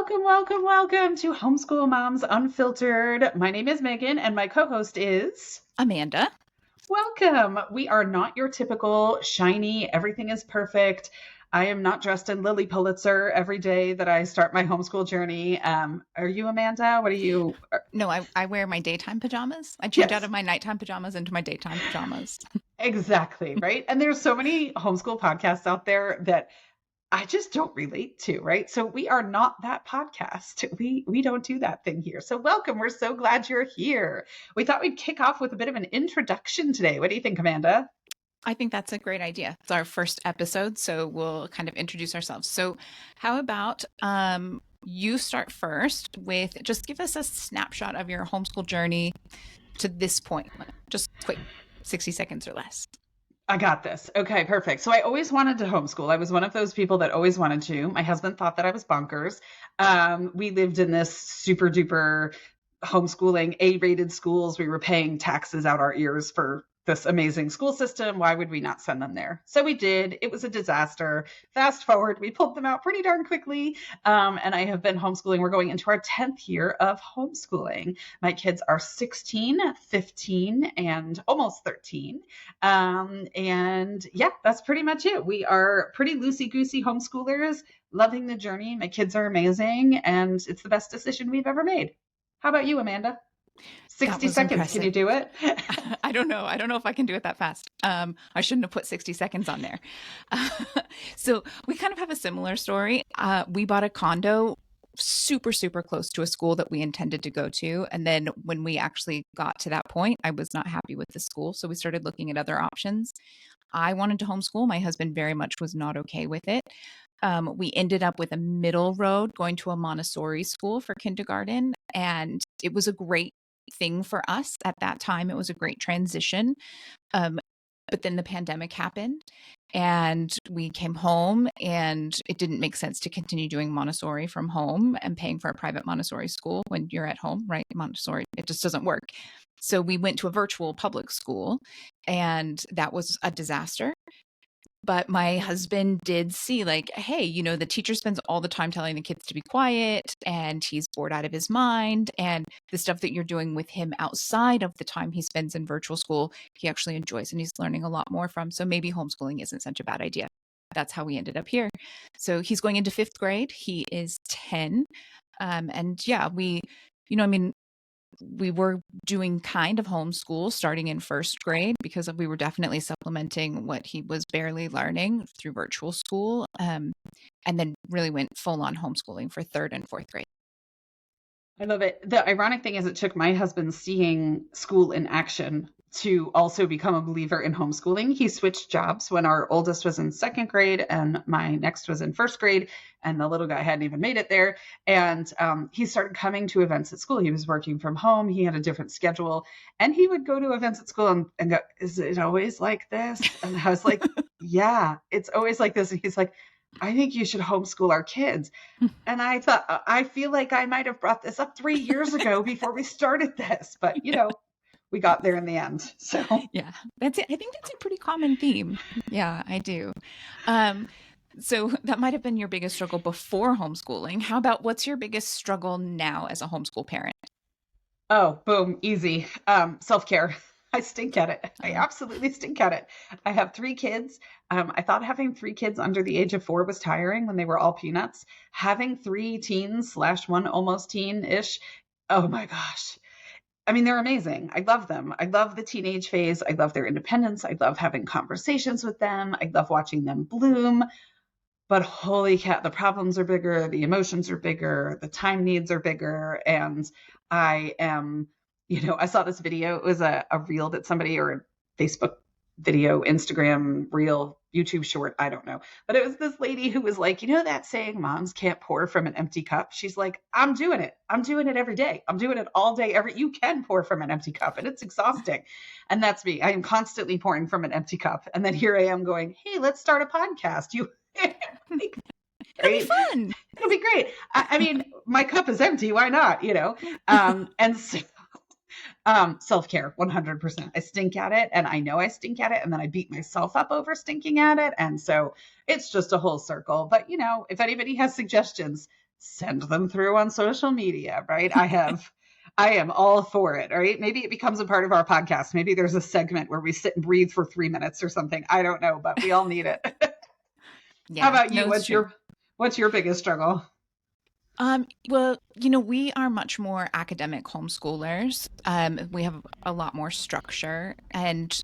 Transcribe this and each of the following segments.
Welcome to Homeschool Moms Unfiltered. My name is Megan and my co-host is Amanda. Welcome. We are not your typical shiny, everything is perfect. I am not dressed in Lily Pulitzer every day that I start my homeschool journey. Are you, Amanda? What are you? No, I wear my daytime pajamas. I change out Yes, of my nighttime pajamas into my daytime pajamas. exactly. Right. And there's so many homeschool podcasts out there that I just don't relate to, right? So we are not that podcast. We don't do that thing here. So welcome. We're so glad you're here. We thought we'd kick off with a bit of an introduction today. What do you think, Amanda? I think that's a great idea. It's our first episode, so we'll kind of introduce ourselves. So, how about you start first with just give us a snapshot of your homeschool journey to this point. Just quick, 60 seconds or less. I got this. Okay, perfect. So I always wanted to homeschool. I was one of those people that always wanted to. My husband thought that I was bonkers. We lived in this super duper homeschooling, A-rated schools. We were paying taxes out our ears for this amazing school system. Why would we not send them there? So we did. It was a disaster. Fast forward, we pulled them out pretty darn quickly. And I have been homeschooling. We're going into our 10th year of homeschooling. My kids are 16, 15, and almost 13. And yeah, that's pretty much it. We are pretty loosey-goosey homeschoolers, loving the journey. My kids are amazing, and it's the best decision we've ever made. How about you, Amanda? That 60 was seconds. impressive. Can you do it? I don't know. I don't know if I can do it that fast. I shouldn't have put 60 seconds on there. So we kind of have a similar story. We bought a condo super, super close to a school that we intended to go to. And then when we actually got to that point, I was not happy with the school. So we started looking at other options. I wanted to homeschool. My husband very much was not okay with it. We ended up with a middle road going to a Montessori school for kindergarten. And it was a great thing for us at that time. It was a great transition. But then the pandemic happened and we came home and it didn't make sense to continue doing Montessori from home and paying for a private Montessori school when you're at home, right? Montessori, it just doesn't work. So we went to a virtual public school and that was a disaster. But my husband did see like, hey, the teacher spends all the time telling the kids to be quiet and he's bored out of his mind. And the stuff that you're doing with him outside of the time he spends in virtual school, he actually enjoys and he's learning a lot more from. So maybe homeschooling isn't such a bad idea. That's how we ended up here. So he's going into 5th grade. He is 10. And yeah, we were doing kind of homeschool starting in 1st grade because we were definitely supplementing what he was barely learning through virtual school. And then really went full on homeschooling for 3rd and 4th grade. I love it. The ironic thing is it took my husband seeing school in action to also become a believer in homeschooling. He switched jobs when our oldest was in 2nd grade and my next was in 1st grade, and the little guy hadn't even made it there. And he started coming to events at school. He was working from home. He had a different schedule, and he would go to events at school and go, "Is it always like this?" And I was like, "Yeah, it's always like this." And he's like, "I think you should homeschool our kids." And I thought, I feel like I might have brought this up 3 years ago before we started this, but we got there in the end. So Yeah, that's it. I think that's a pretty common theme. Yeah, I do. So that might have been your biggest struggle before homeschooling. How about what's your biggest struggle now as a homeschool parent? oh, boom, easy. Self-care. I stink at it. I Uh, absolutely stink at it. I have 3 kids. I thought having 3 kids under the age of 4 was tiring when they were all peanuts. Having 3 teens slash one almost teen-ish. Oh my gosh. I mean, they're amazing. I love them. I love the teenage phase. I love their independence. I love having conversations with them. I love watching them bloom. But holy cat, the problems are bigger, the emotions are bigger, the time needs are bigger. And I am, I saw this video. It was a reel that somebody, or a Facebook video, Instagram reel, YouTube short, I don't know. But it was this lady who was like, that saying, moms can't pour from an empty cup. She's like, I'm doing it. I'm doing it every day. I'm doing it all day. You can pour from an empty cup and it's exhausting. And that's me. I am constantly pouring from an empty cup. And then here I am going, hey, let's start a podcast. It'll be Great. fun. It'll be great. I mean, my cup is empty. Why not? And so self-care, 100%. I stink at it and I know I stink at it. And then I beat myself up over stinking at it. And so it's just a whole circle. But, if anybody has suggestions, send them through on social media, right? I am all for it, right? Maybe it becomes a part of our podcast. Maybe there's a segment where we sit and breathe for 3 minutes or something. I don't know, but we all need it. How Yeah, about no, you? it's true. What's your biggest struggle? Well, we are much more academic homeschoolers. We have a lot more structure, and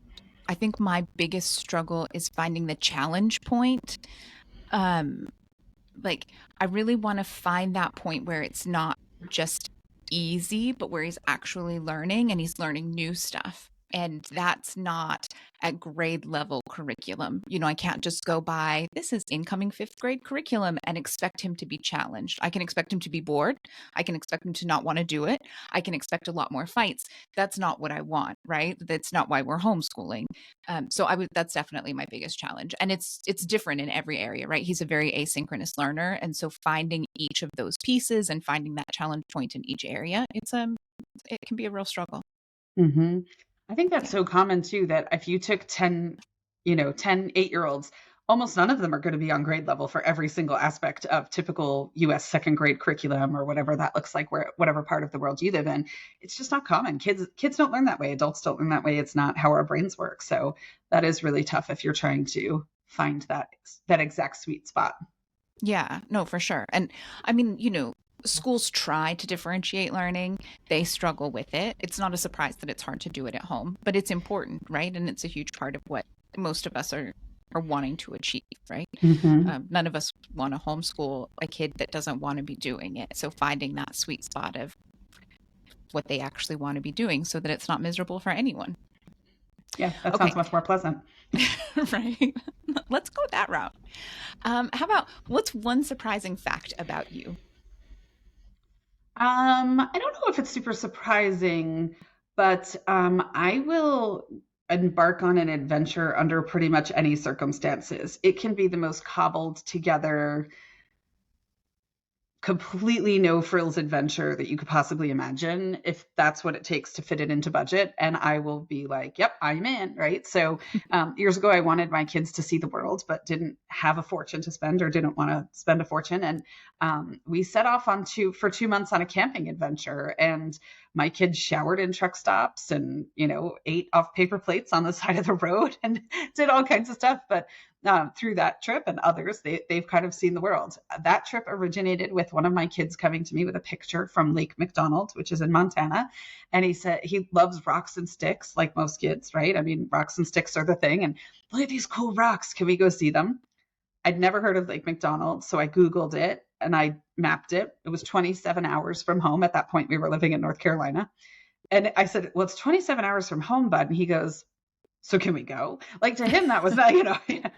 I think my biggest struggle is finding the challenge point. Um, like, I really want to find that point where it's not just easy, but where he's actually learning and he's learning new stuff. And that's not at grade level curriculum. I can't just go by this is incoming fifth grade curriculum and expect him to be challenged. I can expect him to be bored. I can expect him to not want to do it. I can expect a lot more fights. That's not what I want, right? That's not why we're homeschooling. So that's definitely my biggest challenge. And it's different in every area, right? He's a very asynchronous learner. And so finding each of those pieces and finding that challenge point in each area, it can be a real struggle. Hmm. I think that's Yeah. so common too, that if you took 10, 10 8-year olds, almost none of them are going to be on grade level for every single aspect of typical US second grade curriculum or whatever that looks like, whatever part of the world you live in. It's just not common. Kids don't learn that way. Adults don't learn that way. It's not how our brains work. So that is really tough if you're trying to find that exact sweet spot. Yeah, no, for sure. And I mean, schools try to differentiate learning. They struggle with it. It's not a surprise that it's hard to do it at home, but it's important, right? And it's a huge part of what most of us are wanting to achieve, right? Hmm. None of us want to homeschool a kid that doesn't want to be doing it. So finding that sweet spot of what they actually want to be doing so that it's not miserable for anyone. Yeah, that sounds Okay, much more pleasant. right. Let's go that route. How about what's one surprising fact about you? I don't know if it's super surprising, but I will embark on an adventure under pretty much any circumstances. It can be the most cobbled together, completely no frills adventure that you could possibly imagine, if that's what it takes to fit it into budget. And I will be like, yep, I'm in, right? So years ago, I wanted my kids to see the world, but didn't have a fortune to spend or didn't want to spend a fortune. And we set off for 2 months on a camping adventure. And my kids showered in truck stops and, ate off paper plates on the side of the road and did all kinds of stuff. But through that trip and others, they've kind of seen the world. That trip originated with one of my kids coming to me with a picture from Lake McDonald, which is in Montana. And he said he loves rocks and sticks like most kids, right? I mean, rocks and sticks are the thing. And look at these cool rocks. Can we go see them? I'd never heard of Lake McDonald. So I Googled it and I mapped it. It was 27 hours from home. At that point, we were living in North Carolina. And I said, well, it's 27 hours from home, bud. And he goes, so can we go? Like, to him, that was not,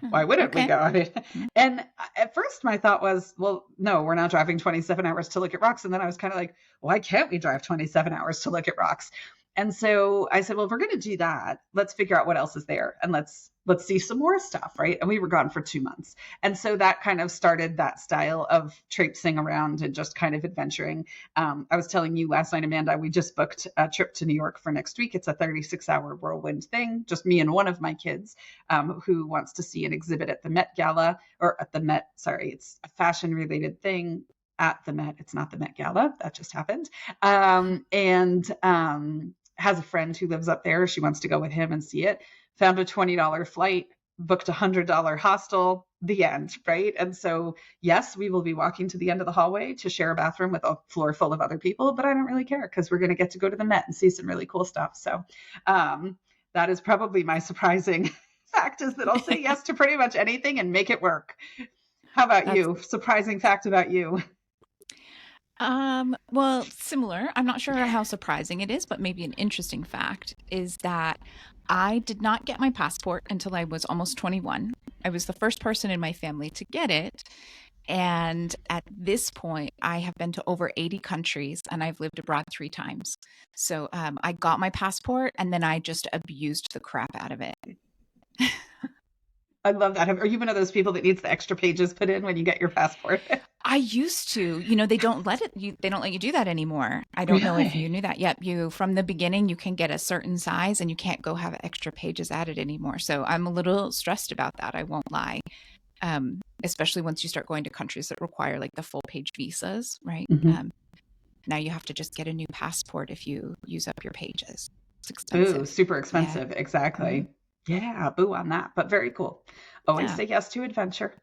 why wouldn't we Okay. go? I mean, and at first my thought was, well, no, we're not driving 27 hours to look at rocks. And then I was kind of like, why can't we drive 27 hours to look at rocks? And so I said, well, if we're going to do that, let's figure out what else is there and let's see some more stuff, right? And we were gone for 2 months. And so that kind of started that style of traipsing around and just kind of adventuring. I was telling you last night, Amanda, we just booked a trip to New York for next week. It's a 36-hour whirlwind thing, just me and one of my kids who wants to see an exhibit at the Met Gala, or at the Met, sorry, it's a fashion related thing at the Met. It's not the Met Gala. That just happened. And has a friend who lives up there. She wants to go with him and see it. Found a $20 flight, booked a $100 hostel, the end, right? And so, yes, we will be walking to the end of the hallway to share a bathroom with a floor full of other people, but I don't really care because we're going to get to go to the Met and see some really cool stuff. So that is probably my surprising fact, is that I'll say yes to pretty much anything and make it work. How about That's you? Surprising fact about you. well, similar. I'm not sure how surprising it is, but maybe an interesting fact is that I did not get my passport until I was almost 21. I was the first person in my family to get it. And at this point, I have been to over 80 countries and I've lived abroad 3 times. So I got my passport and then I just abused the crap out of it. I love that. Are you one of those people that needs the extra pages put in when you get your passport? I used to, they don't they don't let you do that anymore. I don't know if you Really? knew that yet. From the beginning, you can get a certain size and you can't go have extra pages added anymore. So I'm a little stressed about that. I won't lie. especially once you start going to countries that require like the full page visas, right? Hmm. Now you have to just get a new passport if you use up your pages. It's Boo, expensive. super Yeah. expensive. Mhm. Exactly. Yeah, boo on that, but very cool. Always Yeah. say yes to adventure.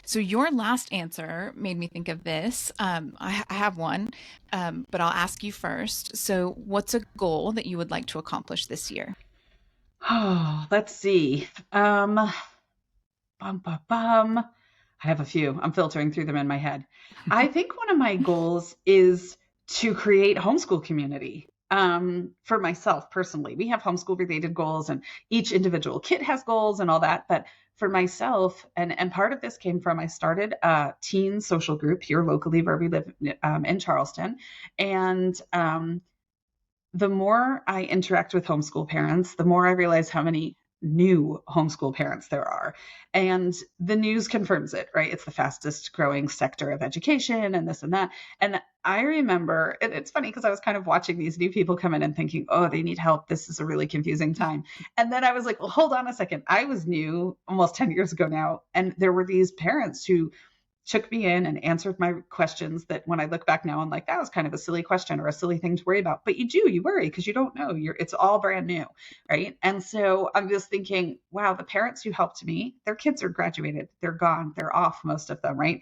So your last answer made me think of this. I have one, but I'll ask you first. So, what's a goal that you would like to accomplish this year? Oh, let's see. Bum, bum, bum. I have a few. I'm filtering through them in my head. I think one of my goals is to create homeschool community. For myself personally, we have homeschool related goals, and each individual kid has goals and all that. But for myself, and part of this came from I started a teen social group here locally where we live in Charleston, and the more I interact with homeschool parents, the more I realize how many new homeschool parents there are. And the news confirms it, right? It's the fastest growing sector of education and this and that. And I remember, and it's funny because I was kind of watching these new people come in and thinking, oh, they need help. This is a really confusing time. And then I was like, well, hold on a second. I was new almost 10 years ago now. And there were these parents who took me in and answered my questions that when I look back now, I'm like, that was kind of a silly question or a silly thing to worry about. But you worry because you don't know. It's all brand new. Right. And so I'm just thinking, wow, the parents who helped me, their kids are graduated. They're gone. They're off, most of them. Right.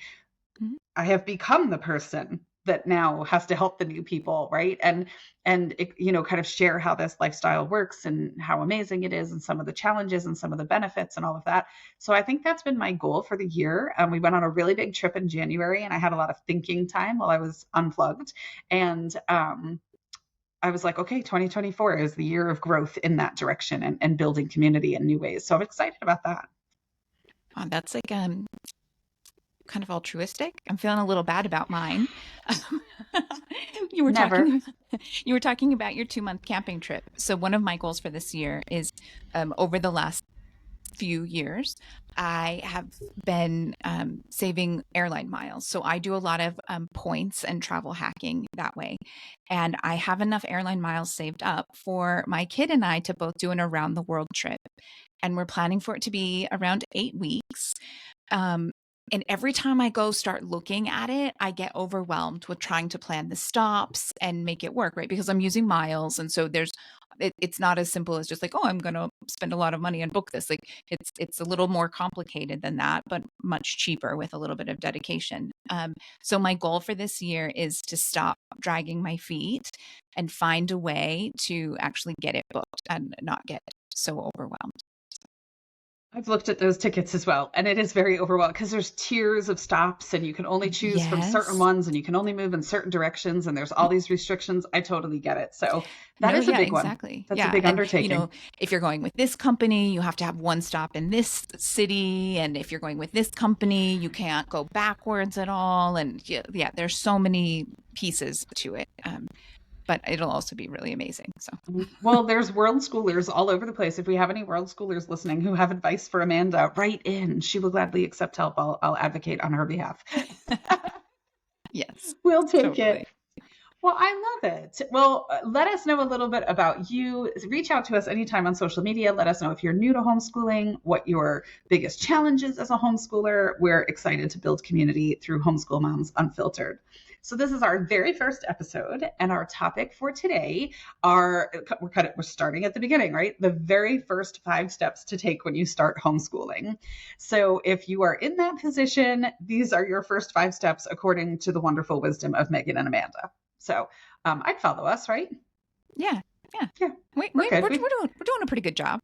Mhm. I have become the person that now has to help the new people, right? And it, kind of share how this lifestyle works and how amazing it is and some of the challenges and some of the benefits and all of that. So I think that's been my goal for the year. We went on a really big trip in January and I had a lot of thinking time while I was unplugged. And I was like, okay, 2024 is the year of growth in that direction and building community in new ways. So I'm excited about that. That's like kind of altruistic. I'm feeling a little bad about mine. you were Never. talking you were talking about your 2-month camping trip. So one of my goals for this year is over the last few years, I have been saving airline miles. So I do a lot of points and travel hacking that way. And I have enough airline miles saved up for my kid and I to both do an around the world trip. And we're planning for it to be around 8 weeks. Um, and every time I go start looking at it, I get overwhelmed with trying to plan the stops and make it work, right? Because I'm using miles. And so it's not as simple as just like, oh, I'm going to spend a lot of money and book this. Like it's a little more complicated than that, but much cheaper with a little bit of dedication. So my goal for this year is to stop dragging my feet and find a way to actually get it booked and not get so overwhelmed. I've looked at those tickets as well, and it is very overwhelming because there's tiers of stops, and you can only choose from certain Yes. ones, and you can only move in certain directions, and there's all these restrictions. I totally get it. So that No, is a yeah, big one. exactly. That's a Yeah. big And, undertaking. if you're going with this company, you have to have one stop in this city. And if you're going with this company, you can't go backwards at all. And yeah, there's so many pieces to it. But it'll also be really amazing. So, Well, there's world schoolers all over the place. If we have any world schoolers listening who have advice for Amanda, write in. She will gladly accept help. I'll advocate on her behalf. yes, We'll take totally. it. Well, I love it. Well, let us know a little bit about you. Reach out to us anytime on social media. Let us know if you're new to homeschooling, what your biggest challenges as a homeschooler. We're excited to build community through Homeschool Moms Unfiltered. So this is our very first episode, and our topic for today are we're starting at the beginning, right? The very first 5 steps to take when you start homeschooling. So if you are in that position, these are your first 5 steps according to the wonderful wisdom of Megan and Amanda. So I'd follow us, right? Yeah. Yeah. Yeah, Wait, we're wait, good. we're doing a pretty good job.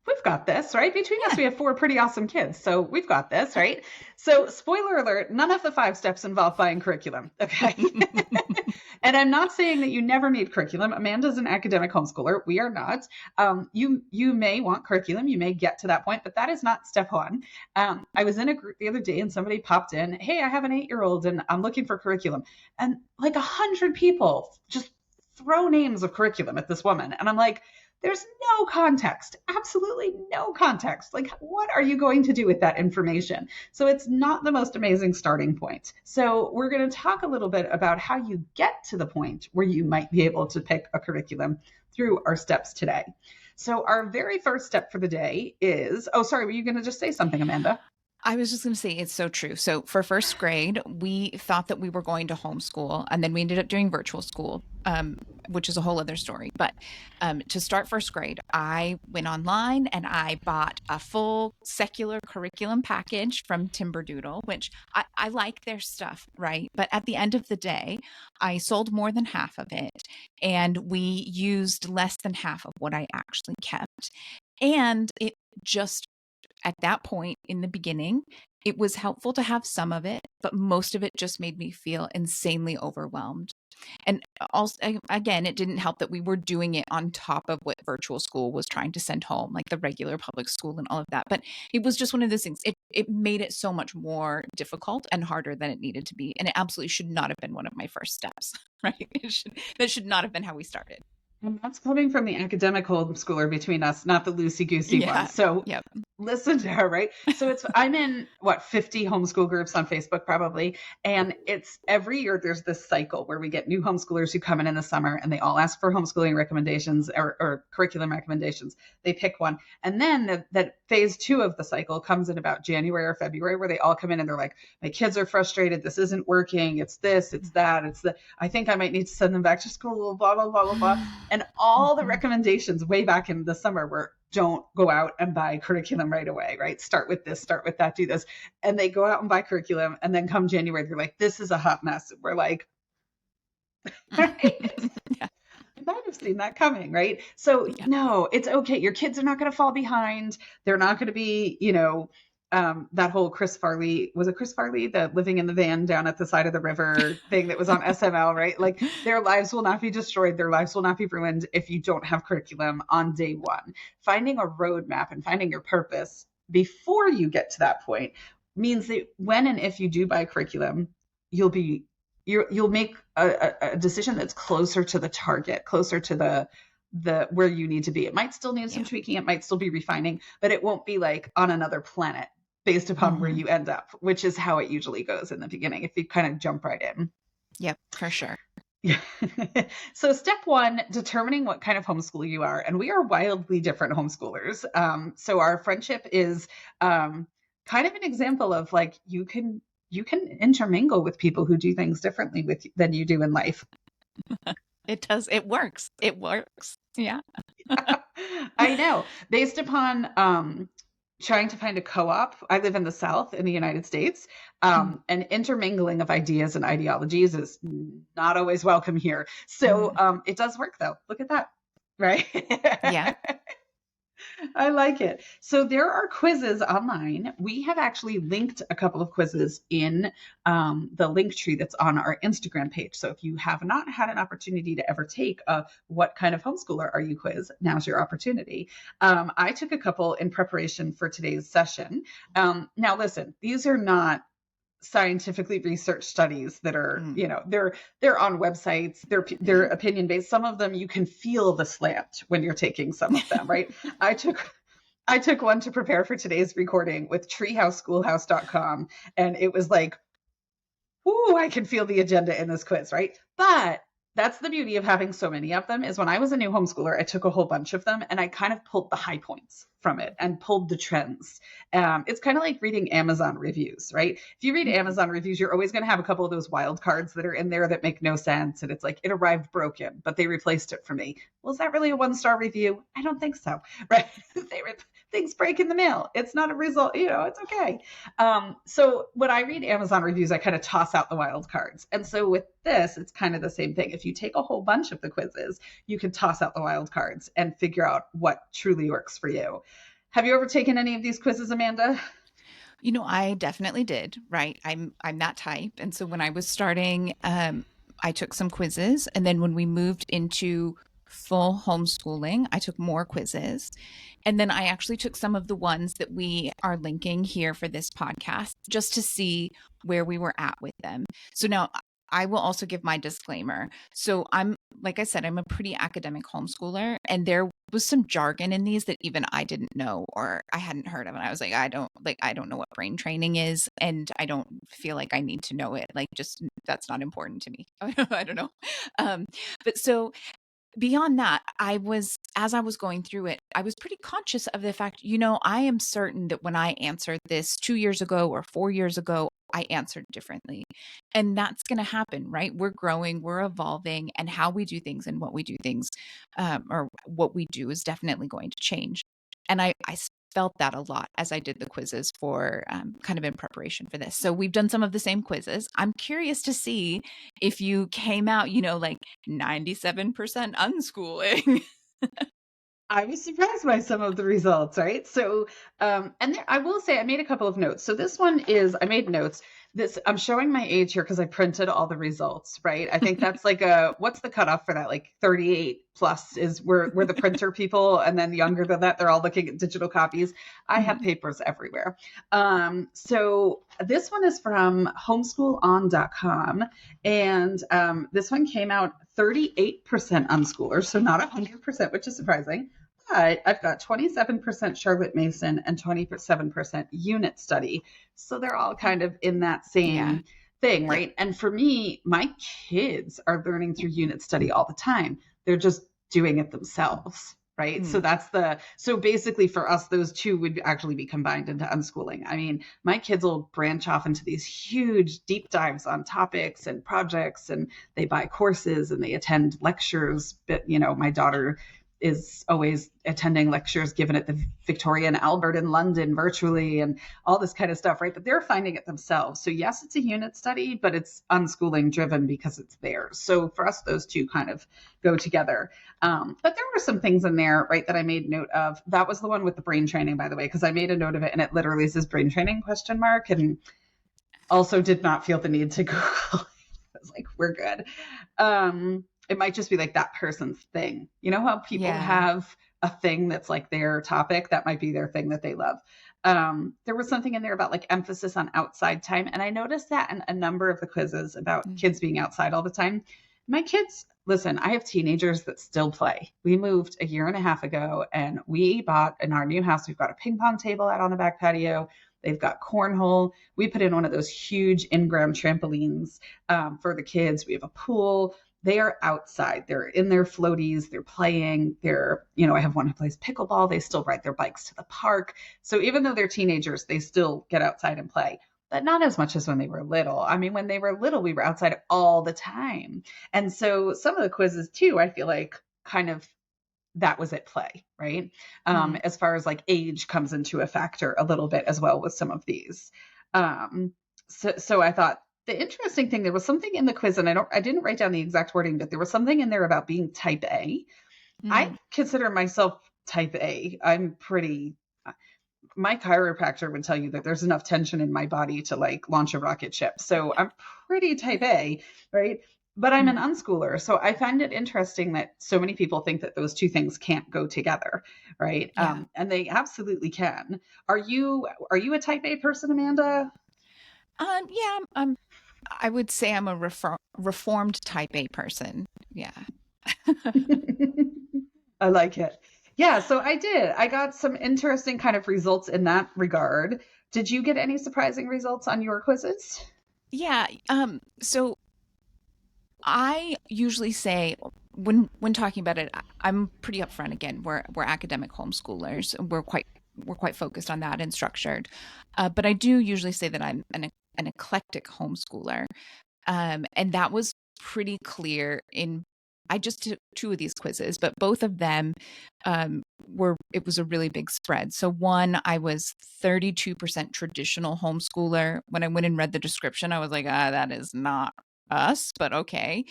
We've got this, right? Between us, Yeah. we have 4 pretty awesome kids. So we've got this, right? So spoiler alert, none of the 5 steps involve buying curriculum. Okay. And I'm not saying that you never need curriculum. Amanda's an academic homeschooler. We are not. You may want curriculum. You may get to that point, but that is not step one. I was in a group the other day and somebody popped in, hey, I have an 8-year-old and I'm looking for curriculum. And like 100 people just throw names of curriculum at this woman. And I'm like, there's no context, absolutely no context. Like, what are you going to do with that information? So it's not the most amazing starting point. So we're going to talk a little bit about how you get to the point where you might be able to pick a curriculum through our steps today. So our very first step for the day is, oh, sorry, were you going to just say something, Amanda? I was just going to say it's so true. So for first grade, we thought that we were going to homeschool, and then we ended up doing virtual school, which is a whole other story. But to start first grade, I went online and I bought a full secular curriculum package from Timberdoodle, which I like their stuff, right? But at the end of the day, I sold more than half of it, and we used less than half of what I actually kept. And it just at that point in the beginning, it was helpful to have some of it, but most of it just made me feel insanely overwhelmed. And also, again, it didn't help that we were doing it on top of what virtual school was trying to send home, like the regular public school and all of that. But it was just one of those things. It made it so much more difficult and harder than it needed to be. And it absolutely should not have been one of my first steps, right? That should not have been how we started. And that's coming from the academic homeschooler between us, not the loosey goosey one. Yeah. So Yep. listen to her, right? So I'm in what, 50 homeschool groups on Facebook probably. And it's every year there's this cycle where we get new homeschoolers who come in the summer and they all ask for homeschooling recommendations or curriculum recommendations. They pick one. And then that phase two of the cycle comes in about January or February where they all come in and they're like, my kids are frustrated. This isn't working. It's this, it's that. I think I might need to send them back to school, blah, blah, blah, blah, blah. And all the recommendations way back in the summer were don't go out and buy curriculum right away, right? Start with this, start with that, do this. And they go out and buy curriculum. And then come January, they're like, this is a hot mess. We're like, right? Yeah. I might have seen that coming, right? So Yeah. no, it's okay. Your kids are not going to fall behind. They're not going to be, that whole Chris Farley, was it Chris Farley, the living in the van down at the side of the river thing that was on SML, right? Like their lives will not be destroyed. Their lives will not be ruined if you don't have curriculum on day one. Finding a roadmap and finding your purpose before you get to that point means that when and if you do buy curriculum, you'll make a decision that's closer to the target, closer to the where you need to be. It might still need some Yeah. tweaking, it might still be refining, but it won't be like on another planet based upon where Hmm. you end up, which is how it usually goes in the beginning if you kind of jump right in. Yep, for sure. Yeah. So step one, determining what kind of homeschooler you are. And we are wildly different homeschoolers. So our friendship is kind of an example of like you can intermingle with people who do things differently than you do in life. It does. It works. It works. Yeah. I know. Based upon trying to find a co-op, I live in the South in the United States, Mm. and intermingling of ideas and ideologies is not always welcome here. So Mm. it does work though. Look at that. Right. Yeah. I like it. So there are quizzes online. We have actually linked a couple of quizzes in the link tree that's on our Instagram page. So if you have not had an opportunity to ever take a "What kind of homeschooler are you?" quiz, now's your opportunity. I took a couple in preparation for today's session. Now, listen, these are not scientifically researched studies that are, Mm. they're on websites, they're opinion based. Some of them you can feel the slant when you're taking some of them, right? I took I took one to prepare for today's recording with treehouseschoolhouse.com, and it was like, ooh, I can feel the agenda in this quiz, right? But that's the beauty of having so many of them is when I was a new homeschooler, I took a whole bunch of them and I kind of pulled the high points from it and pulled the trends. It's kind of like reading Amazon reviews, right? If you read Mhm. Amazon reviews, you're always going to have a couple of those wild cards that are in there that make no sense. And it's like, it arrived broken, but they replaced it for me. Well, is that really a 1-star review? I don't think so, right? Things break in the mail. It's not a result, it's okay. So when I read Amazon reviews, I kind of toss out the wild cards. And so with this, it's kind of the same thing. If you take a whole bunch of the quizzes, you can toss out the wild cards and figure out what truly works for you. Have you ever taken any of these quizzes, Amanda? I definitely did, right? I'm that type. And so when I was starting, I took some quizzes, and then when we moved into full homeschooling, I took more quizzes. And then I actually took some of the ones that we are linking here for this podcast just to see where we were at with them. So now I will also give my disclaimer. So like I said, I'm a pretty academic homeschooler, and there was some jargon in these that even I didn't know or I hadn't heard of. And I was like, I don't know what brain training is, and I don't feel like I need to know it. Like, just that's not important to me. I don't know. Um, but so beyond that, as I was going through it, I was pretty conscious of the fact, I am certain that when I answered this 2 years ago or 4 years ago, I answered differently. And that's going to happen, right? We're growing, we're evolving, and how we do things and what we do things, or what we do is definitely going to change. And I felt that a lot as I did the quizzes for kind of in preparation for this. So we've done some of the same quizzes. I'm curious to see if you came out, like 97% unschooling. I was surprised by some of the results, right? So, and there, I will say I made a couple of notes. So this one is, I made notes. This, I'm showing my age here because I printed all the results, right? I think that's like what's the cutoff for that? Like 38 plus is we're the printer people. And then younger than that, they're all looking at digital copies. I have Mhm. papers everywhere. So this one is from homeschoolon.com. And this one came out 38% unschoolers, so not 100%, which is surprising. But I've got 27% Charlotte Mason and 27% unit study. So they're all kind of in that Yeah. same thing, Yep. right? And for me, my kids are learning through unit study all the time. They're just doing it themselves, right? So Mm. so basically for us, those two would actually be combined into unschooling. I mean, my kids will branch off into these huge deep dives on topics and projects, and they buy courses and they attend lectures. But, my daughter is always attending lectures given at the Victoria and Albert in London virtually and all this kind of stuff, right? But they're finding it themselves. So yes, it's a unit study, but it's unschooling driven because it's theirs. So for us, those two kind of go together. But there were some things in there, right, that I made note of. That was the one with the brain training, by the way, because I made a note of it and it literally says brain training question mark, and also did not feel the need to Google. I was like, we're good. It might just be like that person's thing. You know how people Yeah. have a thing that's like their topic? That might be their thing that they love. There was something in there about like emphasis on outside time. And I noticed that in a number of the quizzes about Mm. kids being outside all the time. My kids, listen, I have teenagers that still play. We moved a year and a half ago and we bought in our new house, we've got a ping pong table out on the back patio. They've got cornhole. We put in one of those huge in-ground trampolines for the kids. We have a pool. They are outside. They're in their floaties. They're playing. I have one who plays pickleball. They still ride their bikes to the park. So even though they're teenagers, they still get outside and play, but not as much as when they were little. I mean, when they were little, we were outside all the time. And so some of the quizzes too, I feel like kind of that was at play, right? Mm. As far as like age comes into a factor a little bit as well with some of these. Um, so I thought the interesting thing, there was something in the quiz, and I didn't write down the exact wording, but there was something in there about being type A. I Mm. consider myself type A. I'm pretty, my chiropractor would tell you that there's enough tension in my body to like launch a rocket ship. So I'm pretty type A, right? But I'm an Mm. unschooler. So I find it interesting that so many people think that those two things can't go together, right? Yeah. And they absolutely can. Are you a type A person, Amanda? Yeah, I would say I'm a reformed type A person. Yeah. I like it. Yeah, so I did. I got some interesting kind of results in that regard. Did you get any surprising results on your quizzes? Yeah. So I usually say when talking about it, I'm pretty upfront. Again, we're academic homeschoolers. We're quite focused on that and structured. But I do usually say that I'm an eclectic homeschooler. And that was pretty clear in I just took two of these quizzes, but both of them it was a really big spread. So one, I was 32% traditional homeschooler. When I went and read the description, I was like, that is not us, but okay.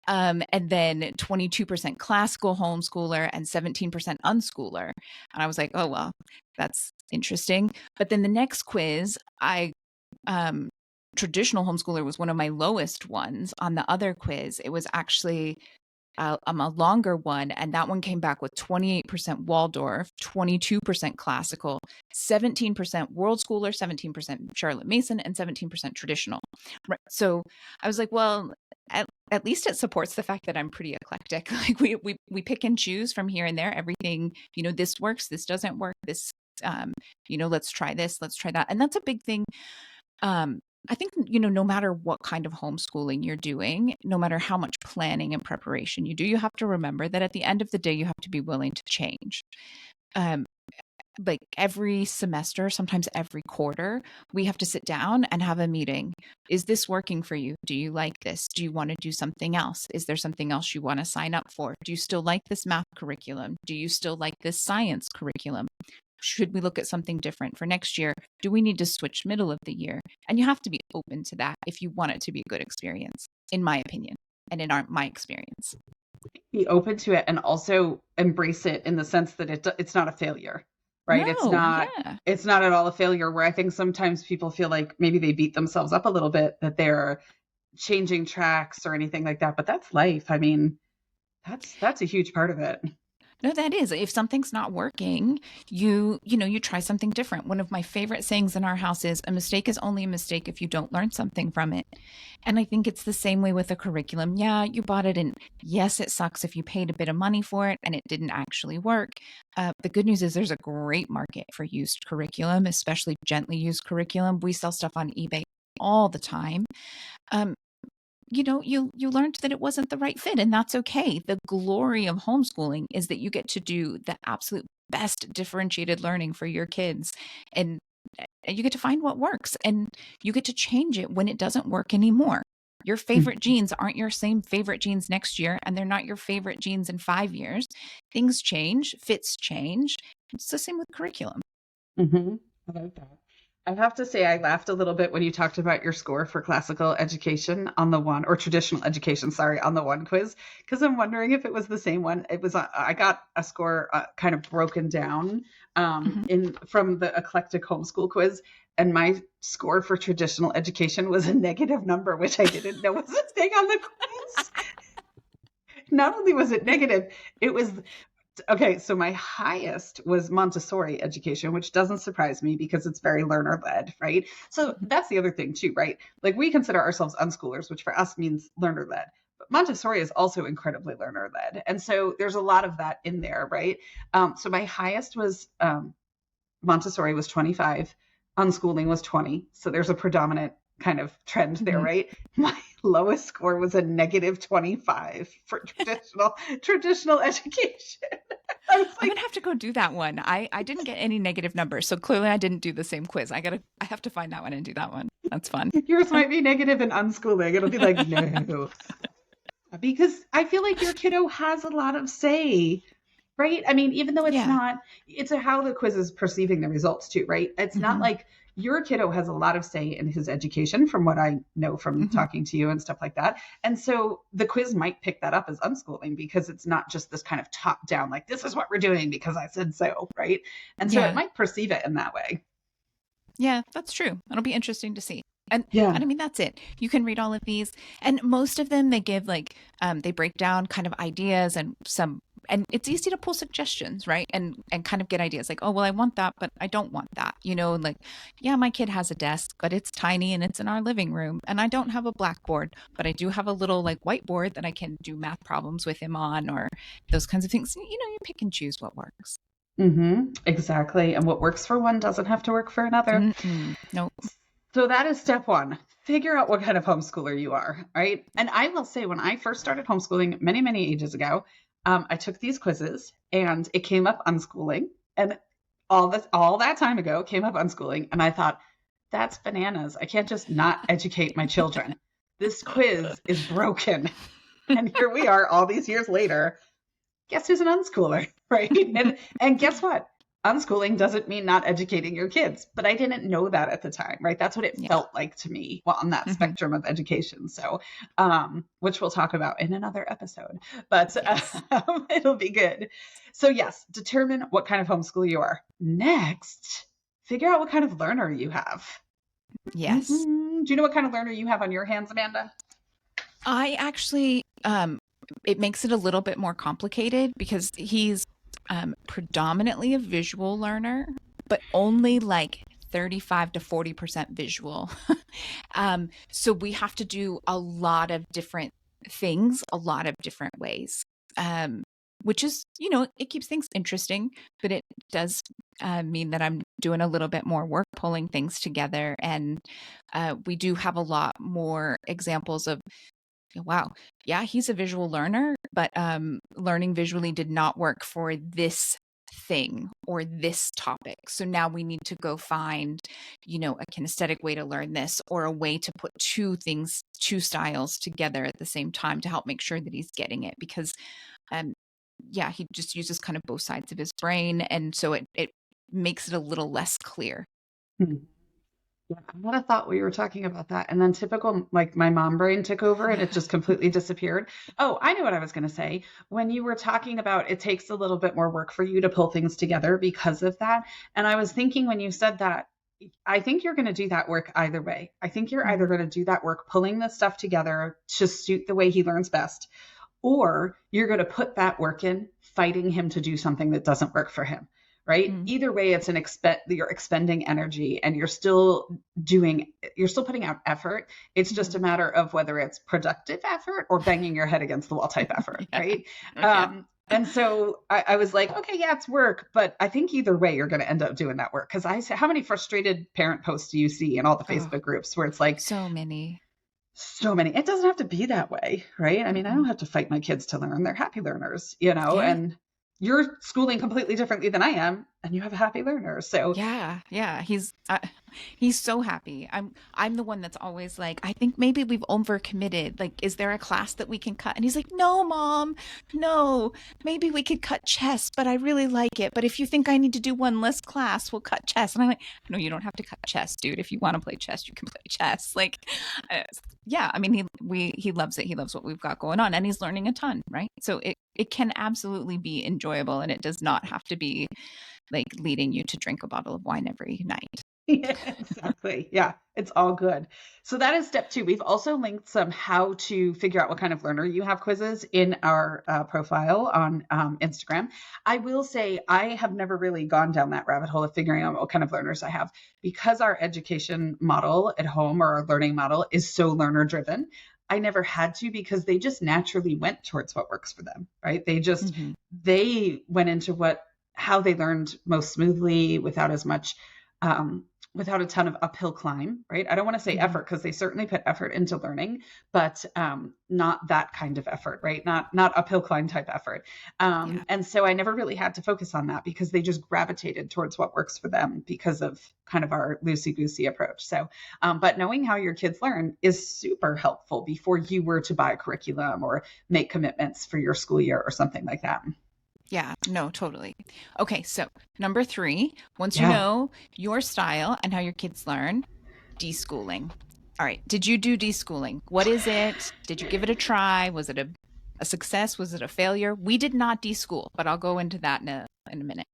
And then 22% classical homeschooler and 17% unschooler. And I was like, oh, well, that's interesting. But then the next quiz, um, traditional homeschooler was one of my lowest ones. On the other quiz, it was actually a longer one, and that one came back with 28% Waldorf, 22% classical, 17% world schooler, 17% Charlotte Mason, and 17% traditional. Right. So I was like, well, at least it supports the fact that I'm pretty eclectic. Like we pick and choose from here and there. Everything, this works, this doesn't work, this let's try this, let's try that. And that's a big thing I think, you know, no matter what kind of homeschooling you're doing, no matter how much planning and preparation you do, you have to remember that at the end of the day, you have to be willing to change. Um, like every semester, sometimes every quarter, we have to sit down and have a meeting. Is this working for you? Do you like this? Do you want to do something else? Is there something else you want to sign up for? Do you still like this math curriculum? Do you still like this science curriculum? Should we look at something different for next year? Do we need to switch middle of the year? And you have to be open to that if you want it to be a good experience, in my opinion, and in my experience. Be open to it and also embrace it in the sense that it's not a failure, right? No, yeah. It's not at all a failure, where I think sometimes people feel like maybe they beat themselves up a little bit that they're changing tracks or anything like that, but that's life. I mean, that's a huge part of it. No, that is. If something's not working, you try something different. One of my favorite sayings in our house is a mistake is only a mistake if you don't learn something from it. And I think it's the same way with a curriculum. Yeah, you bought it, and yes, it sucks if you paid a bit of money for it and it didn't actually work. The good news is there's a great market for used curriculum, especially gently used curriculum. We sell stuff on eBay all the time. Um, you learned that it wasn't the right fit, and that's okay. The glory of homeschooling is that you get to do the absolute best differentiated learning for your kids, and you get to find what works, and you get to change it when it doesn't work anymore. Your favorite genes aren't your same favorite genes next year, and they're not your favorite genes in 5 years. Things change, fits change. It's the same with curriculum. Mm-hmm. I like that. I have to say, I laughed a little bit when you talked about your score for classical education on the one, or traditional education, sorry, on the one quiz, because I'm wondering if it was the same one. It was, I got a score kind of broken down Mhm. in from the eclectic homeschool quiz, and my score for traditional education was a negative number, which I didn't know was a thing on the quiz. Not only was it negative, it was okay. So my highest was Montessori education, which doesn't surprise me because it's very learner led, right? So Mhm. that's the other thing too, right? Like we consider ourselves unschoolers, which for us means learner led. But Montessori is also incredibly learner led. And so there's a lot of that in there, right? So my highest was Montessori was 25, unschooling was 20. So there's a predominant kind of trend there, Mhm. right? My lowest score was a negative 25 for traditional education. I was I'm like, gonna have to go do that one. I didn't get any negative numbers, so clearly I didn't do the same quiz. I have to find that one and do that one. That's fun. yours might be negative in unschooling. It'll be like, no. Because I feel like your kiddo has a lot of say, right? I mean, even though it's Yeah. not, it's how the quiz is perceiving the results too, right? It's not Hmm. like your kiddo has a lot of say in his education, from what I know from Hmm. talking to you and stuff like that. And so the quiz might pick that up as unschooling because it's not just this kind of top down, like, this is what we're doing because I said so, right? And so it Yeah. might perceive it in that way. Yeah, that's true. It'll be interesting to see. And Yeah. I mean that's it. You can read all of these, and most of them they give like they break down kind of ideas and some, and it's easy to pull suggestions, right? And kind of get ideas like, oh well, I want that, but I don't want that. And like, yeah, my kid has a desk, but it's tiny and it's in our living room, and I don't have a blackboard, but I do have a little like whiteboard that I can do math problems with him on, or those kinds of things. You pick and choose what works. Exactly. And what works for one doesn't have to work for another. Mm-mm. No. So that is step one. Figure out what kind of homeschooler you are, right? And I will say, when I first started homeschooling many, many ages ago, I took these quizzes and it came up unschooling. And all that time ago came up unschooling. And I thought, that's bananas. I can't just not educate my children. This quiz is broken. And here we are all these years later. Guess who's an unschooler, right? And guess what? Unschooling doesn't mean not educating your kids, but I didn't know that at the time, right? That's what it Yeah. felt like to me, well, on that Hmm. spectrum of education. So, which we'll talk about in another episode, but Yes. it'll be good. So, yes, determine what kind of homeschool you are. Next, figure out what kind of learner you have. Yes. Do you know what kind of learner you have on your hands, Amanda? I actually, it makes it a little bit more complicated because he's predominantly a visual learner, but only like 35 to 40% visual. So we have to do a lot of different things, a lot of different ways. Um, which is, it keeps things interesting, but it does mean that I'm doing a little bit more work pulling things together. And we do have a lot more examples of, wow, yeah, he's a visual learner, but learning visually did not work for this thing or this topic. So now we need to go find, a kinesthetic way to learn this, or a way to put two things, two styles together at the same time to help make sure that he's getting it. Because um, yeah, he just uses kind of both sides of his brain. And so it makes it a little less clear. Hmm. Yeah, I had a thought we were talking about that, and then typical, like my mom brain took over and it just completely disappeared. Oh, I knew what I was going to say. When you were talking about it takes a little bit more work for you to pull things together because of that. And I was thinking when you said that, I think you're going to do that work either way. I think you're either Mhm. going to do that work pulling the stuff together to suit the way he learns best, or you're going to put that work in fighting him to do something that doesn't work for him, right? Mm. Either way, it's you're expending energy and you're still putting out effort. It's just a Mhm. matter of whether it's productive effort or banging your head against the wall type effort, Yeah. right? Yeah. And so I was like, okay, yeah, it's work, but I think either way, you're going to end up doing that work. Because I say, how many frustrated parent posts do you see in all the Oh, Facebook groups where it's like, so many. so many. It doesn't have to be that way, right? I mean, I don't Mm-mm. have to fight my kids to learn. They're happy learners, Yeah. and you're schooling completely differently than I am, and you have a happy learner. So, Yeah, yeah, he's so happy. I'm the one that's always like, I think maybe we've overcommitted. Like, is there a class that we can cut? And he's like, no, mom, no. Maybe we could cut chess, but I really like it. But if you think I need to do one less class, we'll cut chess. And I'm like, no, you don't have to cut chess, dude. If you want to play chess, you can play chess. Like, uh, yeah, I mean, he loves it. He loves what we've got going on, and he's learning a ton, right? So it can absolutely be enjoyable, and it does not have to be like leading you to drink a bottle of wine every night. yeah, exactly. Yeah, it's all good. So that is step two. We've also linked some how to figure out what kind of learner you have quizzes in our profile on Instagram. I will say I have never really gone down that rabbit hole of figuring out what kind of learners I have because our education model at home, or our learning model, is so learner driven. I never had to because they just naturally went towards what works for them, right? Mm-hmm. They went into how they learned most smoothly without as much um, without a ton of uphill climb, right? I don't want to say Mm-hmm. effort because they certainly put effort into learning, but not that kind of effort, right? Not uphill climb type effort. Yeah. And so I never really had to focus on that because they just gravitated towards what works for them because of kind of our loosey goosey approach. So, but knowing how your kids learn is super helpful before you were to buy a curriculum or make commitments for your school year or something like that. Yeah. No, totally. Okay. So, number three, once you Yeah. know your style and how your kids learn, deschooling. All right. Did you do deschooling? What is it? Did you give it a try? Was it a success? Was it a failure? We did not deschool, but I'll go into that in a minute.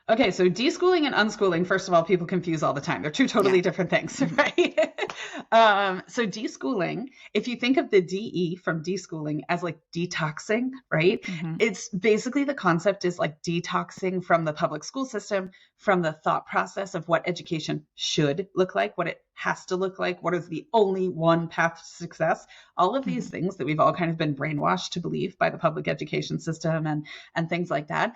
Okay, so deschooling and unschooling, first of all, people confuse all the time. They're two Yeah. totally different things, Hmm. right? So deschooling, if you think of the DE from deschooling as like detoxing, right? Hmm. It's basically the concept is like detoxing from the public school system, from the thought process of what education should look like, what it has to look like, what is the only one path to success. All of these Hmm. things that we've all kind of been brainwashed to believe by the public education system and things like that.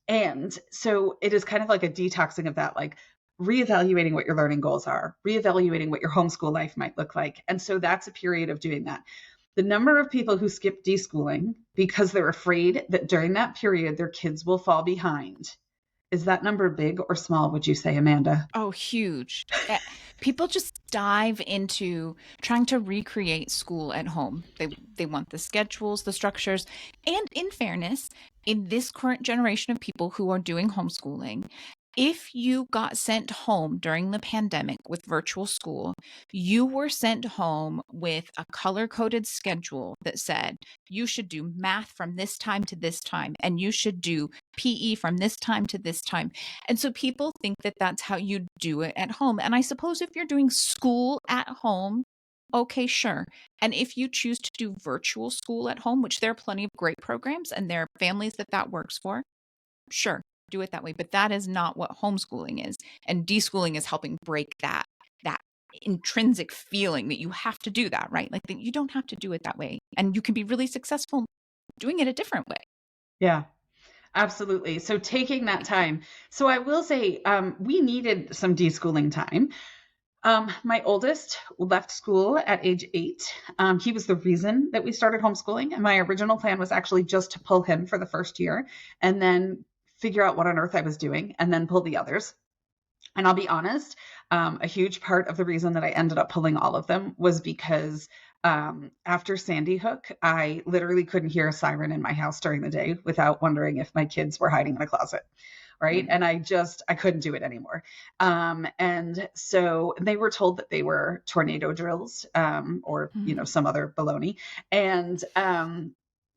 And so it is kind of like a detoxing of that, like reevaluating what your learning goals are, reevaluating what your homeschool life might look like. And so that's a period of doing that. The number of people who skip deschooling because they're afraid that during that period their kids will fall behind. Is that number big or small, would you say, Amanda? Oh, huge. People just dive into trying to recreate school at home. They want the schedules, the structures, and in fairness, in this current generation of people who are doing homeschooling, if you got sent home during the pandemic with virtual school, you were sent home with a color-coded schedule that said you should do math from this time to this time, and you should do PE from this time to this time. And so people think that that's how you do it at home. And I suppose if you're doing school at home, okay, sure. And if you choose to do virtual school at home, which there are plenty of great programs and there are families that works for, sure, do it that way. But that is not what homeschooling is. And deschooling is helping break that intrinsic feeling that you have to do that, right? Like that you don't have to do it that way. And you can be really successful doing it a different way. Yeah. Absolutely. So taking that time. So I will say, we needed some deschooling time. My oldest left school at age 8. He was the reason that we started homeschooling. And my original plan was actually just to pull him for the first year and then figure out what on earth I was doing and then pull the others. And I'll be honest, a huge part of the reason that I ended up pulling all of them was because after Sandy Hook, I literally couldn't hear a siren in my house during the day without wondering if my kids were hiding in a closet. Right. Mm. And I couldn't do it anymore. And so they were told that they were tornado drills, or, Mm. some other baloney. And,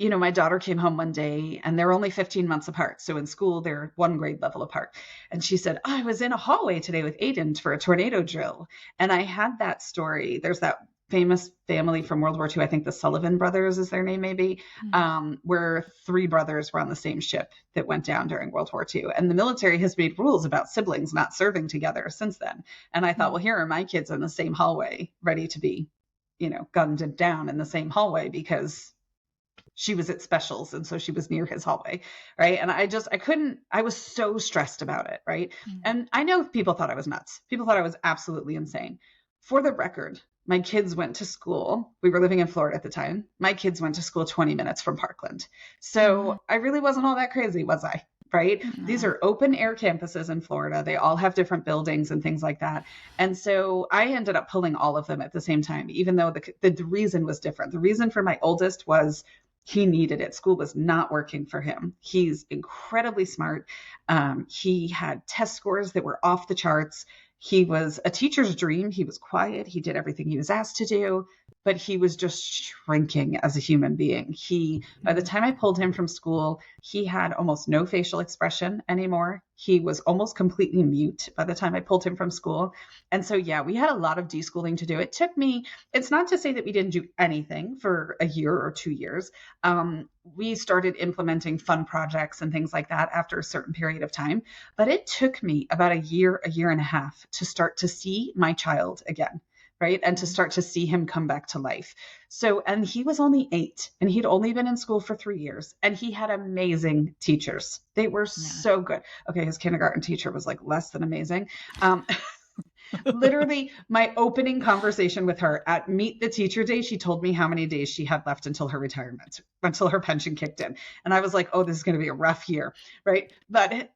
my daughter came home one day and they're only 15 months apart. So in school, they're one grade level apart. And she said, I was in a hallway today with Aiden for a tornado drill. And I had that story. There's that famous family from World War II. I think the Sullivan brothers is their name, maybe, Mm. where three brothers were on the same ship that went down during World War II. And the military has made rules about siblings not serving together since then. And I thought, Mm. well, here are my kids in the same hallway, ready to be, gunned down in the same hallway because she was at specials and so she was near his hallway, right? And I couldn't, I was so stressed about it, right? Mm. And I know people thought I was nuts. People thought I was absolutely insane. For the record, my kids went to school. We were living in Florida at the time. My kids went to school 20 minutes from Parkland. Mm. So I really wasn't all that crazy, was I? Right? These No. are open air campuses in Florida. They all have different buildings and things like that. And so I ended up pulling all of them at the same time, even though the reason was different. The reason for my oldest was he needed it. School was not working for him. He's incredibly smart. He had test scores that were off the charts. He was a teacher's dream. He was quiet. He did everything he was asked to do, but he was just shrinking as a human being. By the Mm. time I pulled him from school, he had almost no facial expression anymore. He was almost completely mute by the time I pulled him from school. And so, yeah, we had a lot of deschooling to do. It took me, it's not to say that we didn't do anything for a year or 2 years. We started implementing fun projects and things like that after a certain period of time. But it took me about a year and a half to start to see my child again, right? And to Mm. start to see him come back to life. So, and he was only 8 and he'd only been in school for 3 years and he had amazing teachers. They were Yeah. so good. Okay, his kindergarten teacher was like less than amazing. Um, Literally, my opening conversation with her at Meet the Teacher Day, she told me how many days she had left until her retirement, until her pension kicked in. And I was like, oh, this is going to be a rough year, right? But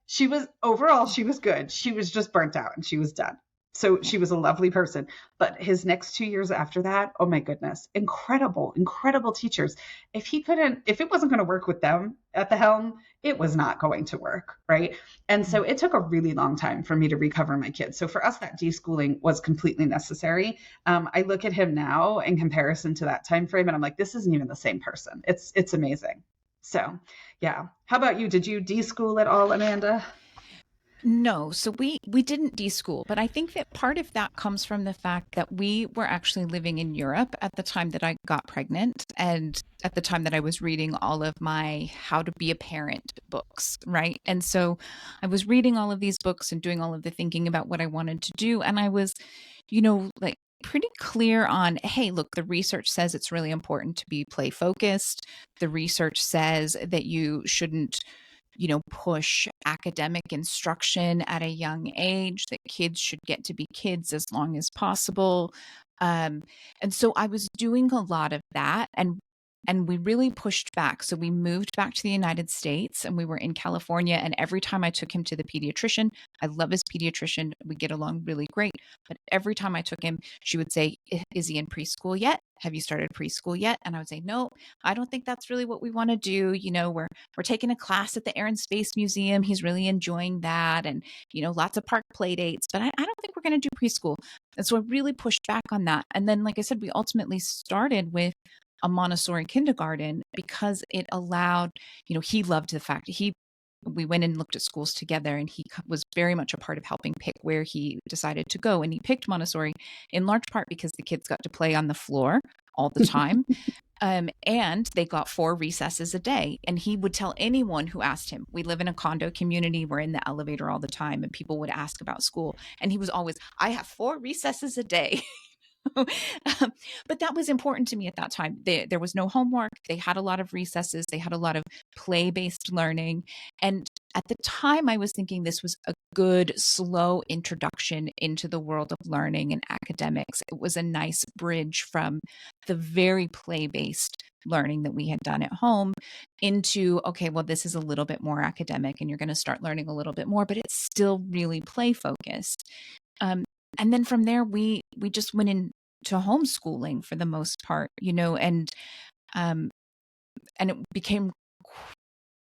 overall, she was good. She was just burnt out and she was done. So Yeah. she was a lovely person. But his next 2 years after that, oh my goodness, incredible, incredible teachers. If it wasn't going to work with them at the helm, it was not going to work, right? And so Mm. it took a really long time for me to recover my kids. So for us, that deschooling was completely necessary. I look at him now in comparison to that time frame, and I'm like, this isn't even the same person. It's amazing. So yeah. How about you? Did you deschool at all, Amanda? No, so we didn't deschool, but I think that part of that comes from the fact that we were actually living in Europe at the time that I got pregnant and at the time that I was reading all of my how to be a parent books, right? And so I was reading all of these books and doing all of the thinking about what I wanted to do and I was, like pretty clear on, hey, look, the research says it's really important to be play focused. The research says that you shouldn't push academic instruction at a young age, that kids should get to be kids as long as possible. Um, and so I was doing a lot of that and we really pushed back. So we moved back to the United States and we were in California. And every time I took him to the pediatrician, I love his pediatrician. We get along really great. But every time I took him, she would say, is he in preschool yet? Have you started preschool yet? And I would say, no, I don't think that's really what we want to do. We're taking a class at the Air and Space Museum. He's really enjoying that. And, lots of park play dates, but I don't think we're going to do preschool. And so I really pushed back on that. And then, like I said, we ultimately started with a Montessori kindergarten because it allowed, he loved the fact we went and looked at schools together and he was very much a part of helping pick where he decided to go. And he picked Montessori in large part because the kids got to play on the floor all the time. And they got 4 recesses a day. And he would tell anyone who asked him, we live in a condo community, we're in the elevator all the time, and people would ask about school. And he was always, I have 4 recesses a day. But that was important to me at that time. There was no homework. They had a lot of recesses. They had a lot of play-based learning. And at the time, I was thinking this was a good, slow introduction into the world of learning and academics. It was a nice bridge from the very play-based learning that we had done at home into, okay, well, this is a little bit more academic and you're going to start learning a little bit more, but it's still really play focused. Um, and then from there, we just went into homeschooling for the most part, um, and it became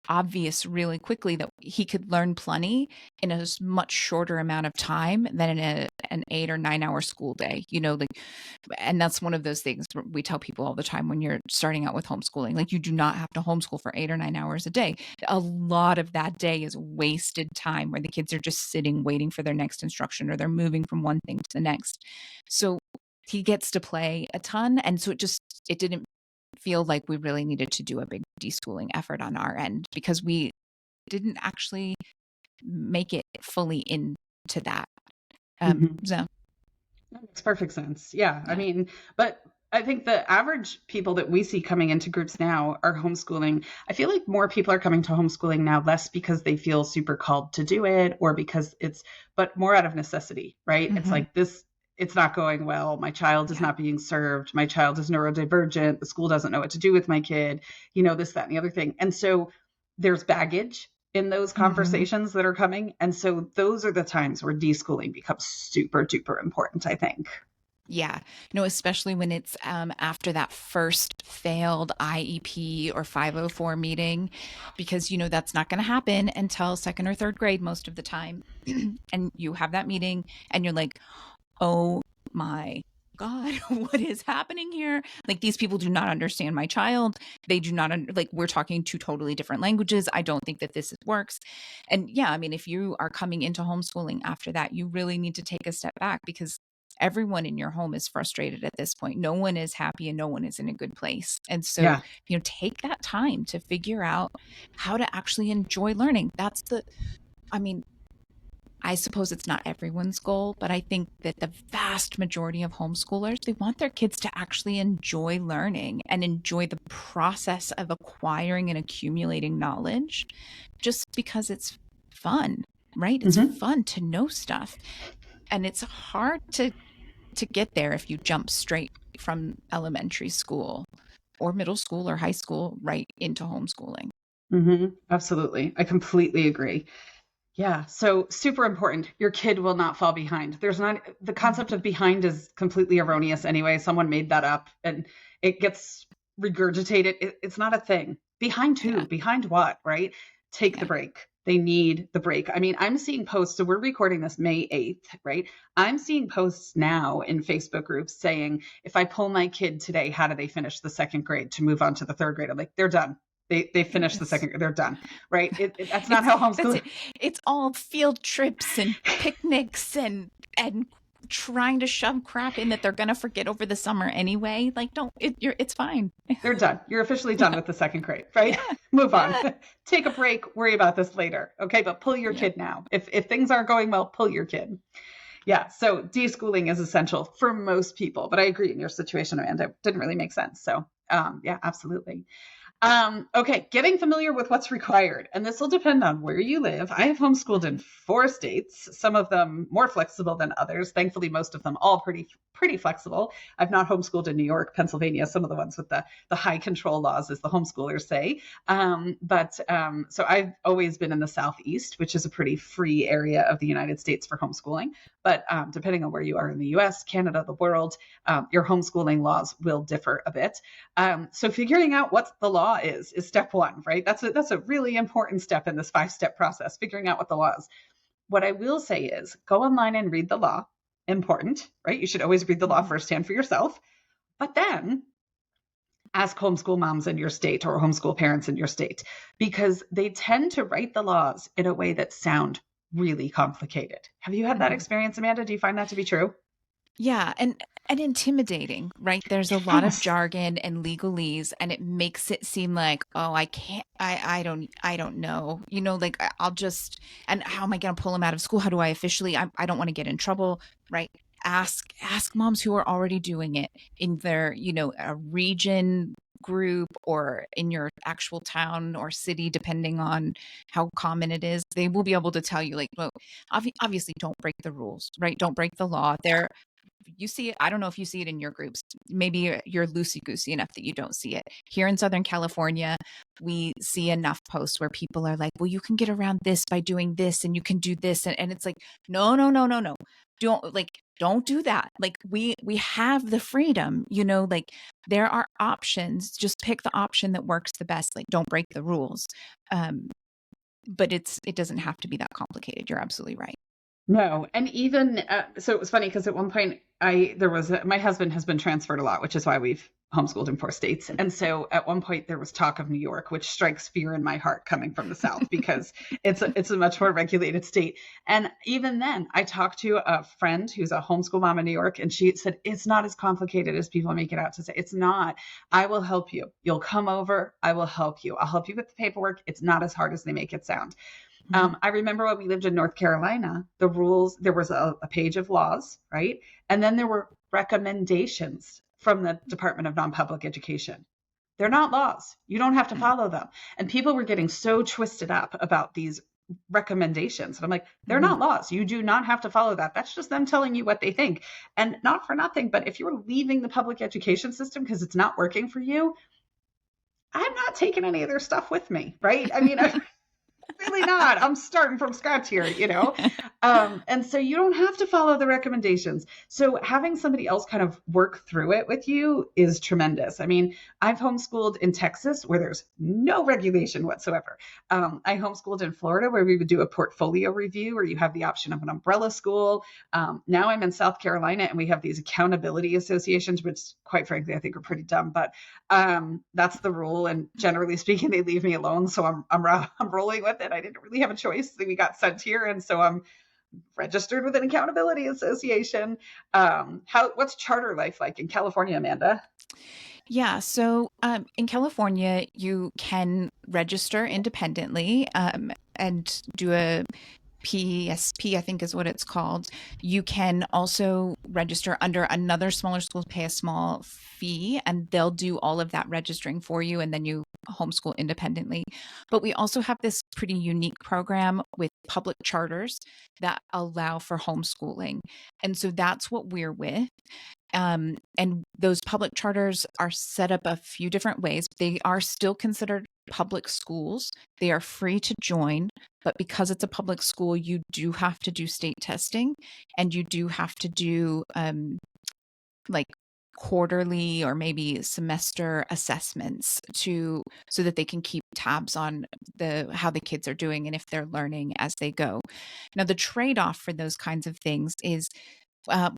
obvious really quickly that he could learn plenty in a much shorter amount of time than in an 8 or 9 hour school day, and that's one of those things we tell people all the time when you're starting out with homeschooling. Like, you do not have to homeschool for 8 or 9 hours a day. A lot of that day is wasted time where the kids are just sitting waiting for their next instruction, or they're moving from one thing to the next. So he gets to play a ton. And so it didn't feel like we really needed to do a big deschooling effort on our end, because we didn't actually make it fully into that. Mhm. So That makes perfect sense. Yeah. I yeah. mean, but I think the average people that we see coming into groups now are homeschooling. I feel like more people are coming to homeschooling now, less because they feel super called to do it or because but more out of necessity, right? It's Hmm. like this, it's not going well. My child is Yeah. not being served. My child is neurodivergent. The school doesn't know what to do with my kid, this, that, and the other thing. And so there's baggage in those Hmm. conversations that are coming. And so those are the times where deschooling becomes super duper important, I think. Yeah. Especially when it's after that first failed IEP or 504 meeting, because that's not going to happen until second or third grade most of the time. And you have that meeting and you're like, oh my God, what is happening here? Like, these people do not understand my child. They do not, like, we're talking two totally different languages. I don't think that this works. And yeah, I mean, if you are coming into homeschooling after that, you really need to take a step back, because everyone in your home is frustrated at this point. No one is happy and no one is in a good place. And so, Yeah. take that time to figure out how to actually enjoy learning. I mean, I suppose it's not everyone's goal, but I think that the vast majority of homeschoolers, they want their kids to actually enjoy learning and enjoy the process of acquiring and accumulating knowledge, just because it's fun, right? It's Hmm. fun to know stuff. And it's hard to get there if you jump straight from elementary school or middle school or high school right into homeschooling. Hmm. Absolutely. I completely agree. Yeah. So super important. Your kid will not fall behind. There's not the concept of behind is completely erroneous anyway. Someone made that up and it gets regurgitated. It's not a thing. Behind Yeah. who? Behind what? Right? Take the Yeah. break. They need the break. I mean, I'm seeing posts. So we're recording this May 8th, right? I'm seeing posts now in Facebook groups saying, if I pull my kid today, how do they finish the second grade to move on to the third grade? I'm like, they're done. They finished the Yes. second grade. They're done. Right. That's not It's how that's homeschool. it. It's all field trips and picnics and trying to shove crap in that they're gonna forget over the summer anyway. Like, don't it's fine. They're done. You're officially done Yeah. with the second grade, right? Yeah. Move on. Yeah. Take a break. Worry about this later. Okay, but pull your Yeah. kid now. If things aren't going well, pull your kid. Yeah. So deschooling is essential for most people, but I agree in your situation, Amanda, it didn't really make sense. So yeah, absolutely. Okay, getting familiar with what's required. And this will depend on where you live. I have homeschooled in 4 states, some of them more flexible than others. Thankfully, most of them all pretty flexible. I've not homeschooled in New York, Pennsylvania, some of the ones with the high control laws, as the homeschoolers say. So I've always been in the Southeast, which is a pretty free area of the United States for homeschooling. But depending on where you are in the US, Canada, the world, your homeschooling laws will differ a bit. So figuring out what the law is step one, right? That's a really important step in this 5-step process, figuring out what the law is. What I will say is go online and read the law. Important, right? You should always read the law Mhm. firsthand for yourself. But then ask homeschool moms in your state or homeschool parents in your state, because they tend to write the laws in a way that sound really complicated. Have you had that Mhm. experience, Amanda? Do you find that to be true? Yeah, and intimidating, right? There's a lot of Yes. jargon and legalese, and it makes it seem like, oh, I can't, I don't know, like I'll just, and how am I going to pull him out of school? How do I officially? I don't want to get in trouble, right? ask moms who are already doing it in their, a region group or in your actual town or city, depending on how common it is. They will be able to tell you, like, well, obviously don't break the rules, right? Don't break the law. There, you see it. I don't know if you see it in your groups. Maybe you're loosey goosey enough that you don't see it. Here in Southern California, we see enough posts where people are like, well, you can get around this by doing this and you can do this. And it's like, no, no, no, no, no. Don't do that. Like we have the freedom, like there are options. Just pick the option that works the best. Like don't break the rules. Um, but it doesn't have to be that complicated. You're absolutely right. No, and even so, it was funny because at one point my husband has been transferred a lot, which is why we've homeschooled in 4 states. And so at one point there was talk of New York, which strikes fear in my heart coming from the South because it's a much more regulated state. And even then, I talked to a friend who's a homeschool mom in New York, and she said it's not as complicated as people make it out to say. It's not. I will help you. You'll come over. I will help you. I'll help you with the paperwork. It's not as hard as they make it sound. I remember when we lived in North Carolina, the rules, there was a page of laws, right? And then there were recommendations from the Department of Non-Public Education. They're not laws. You don't have to follow them. And people were getting so twisted up about these recommendations. And I'm like, they're not laws. You do not have to follow that. That's just them telling you what they think. And not for nothing, but if you're leaving the public education system because it's not working for you, I'm not taking any of their stuff with me, right? I mean, really not. I'm starting from scratch here. And so you don't have to follow the recommendations. So having somebody else kind of work through it with you is tremendous. I mean, I've homeschooled in Texas where there's no regulation whatsoever. I homeschooled in Florida where we would do a portfolio review where you have the option of an umbrella school. Now I'm in South Carolina and we have these accountability associations, which quite frankly, I think are pretty dumb, but that's the rule. And generally speaking, they leave me alone. So I'm rolling with it. I didn't really have a choice. We got sent here. And so I'm registered with an accountability association. What's charter life like in California, Amanda? Yeah. So in California, you can register independently and do a PSP, I think is what it's called. You can also register under another smaller school, pay a small fee, and they'll do all of that registering for you, and then you homeschool independently. But we also have this pretty unique program with public charters that allow for homeschooling. And so that's what we're with. And those public charters are set up a few different ways. They are still considered public schools. They are free to join, but because it's a public school, you do have to do state testing and you do have to do like quarterly or maybe semester assessments so that they can keep tabs on how the kids are doing and if they're learning as they go. Now, the trade-off for those kinds of things is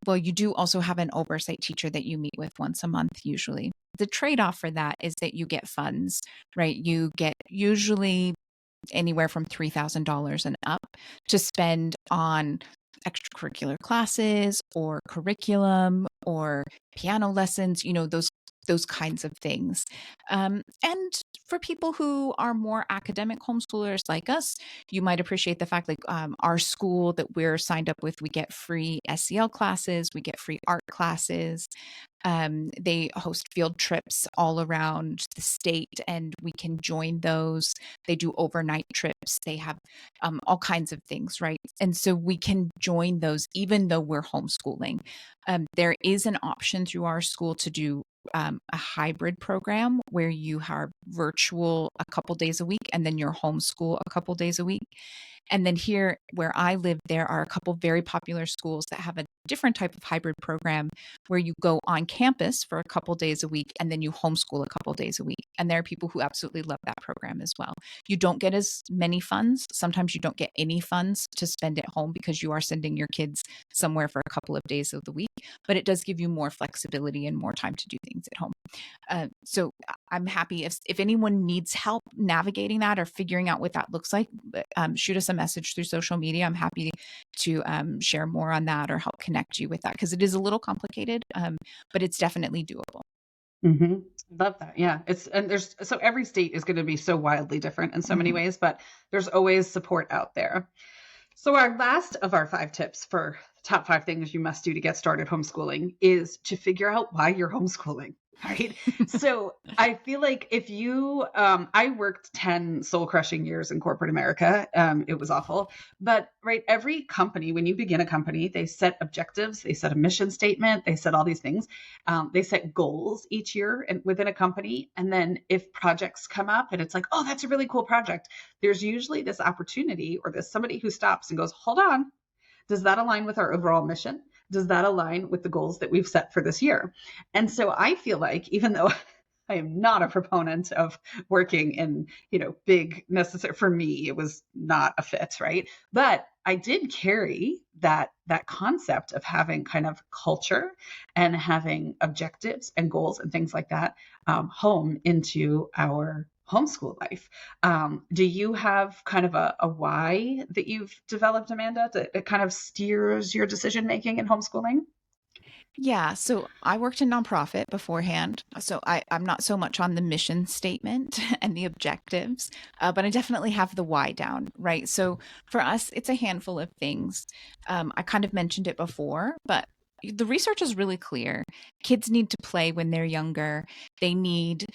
well, you do also have an oversight teacher that you meet with once a month, usually. The trade off for that is that you get funds, right? You get usually anywhere from $3,000 and up to spend on extracurricular classes or curriculum or piano lessons, those kinds of things. And for people who are more academic homeschoolers like us, you might appreciate the fact like our school that we're signed up with, we get free SEL classes, we get free art classes. They host field trips all around the state and we can join those. They do overnight trips. They have all kinds of things, right? And so we can join those even though we're homeschooling. There is an option through our school to do a hybrid program where you are virtual a couple days a week and then you're homeschool a couple days a week. And then here where I live, there are a couple very popular schools that have a different type of hybrid program where you go on campus for a couple days a week and then you homeschool a couple days a week. And there are people who absolutely love that program as well. You don't get as many funds. Sometimes you don't get any funds to spend at home because you are sending your kids somewhere for a couple of days of the week, but it does give you more flexibility and more time to do things at home. So I'm happy if anyone needs help navigating that or figuring out what that looks like, shoot us a message through social media. I'm happy to share more on that or help connect you with that because it is a little complicated, but it's definitely doable. Mm-hmm. Love that. Yeah. So every state is going to be so wildly different in so many ways, but there's always support out there. So, our last of our 5 tips for top 5 things you must do to get started homeschooling is to figure out why you're homeschooling, right? So, I feel like if you, I worked 10 soul crushing years in corporate America. It was awful. But, right, every company, when you begin a company, they set objectives, they set a mission statement, they set all these things. They set goals each year within a company. And then if projects come up and it's like, oh, that's a really cool project, there's usually this opportunity or there's somebody who stops and goes, hold on, does that align with our overall mission? Does that align with the goals that we've set for this year? And so I feel like even though I am not a proponent of working in, big necessary for me, it was not a fit, right? But I did carry that concept of having kind of culture and having objectives and goals and things like that home into our homeschool life. Do you have kind of a why that you've developed, Amanda, that kind of steers your decision making in homeschooling? Yeah, so I worked in nonprofit beforehand. So I'm not so much on the mission statement and the objectives, but I definitely have the why down, right? So for us, it's a handful of things. I kind of mentioned it before, but the research is really clear. Kids need to play when they're younger. They need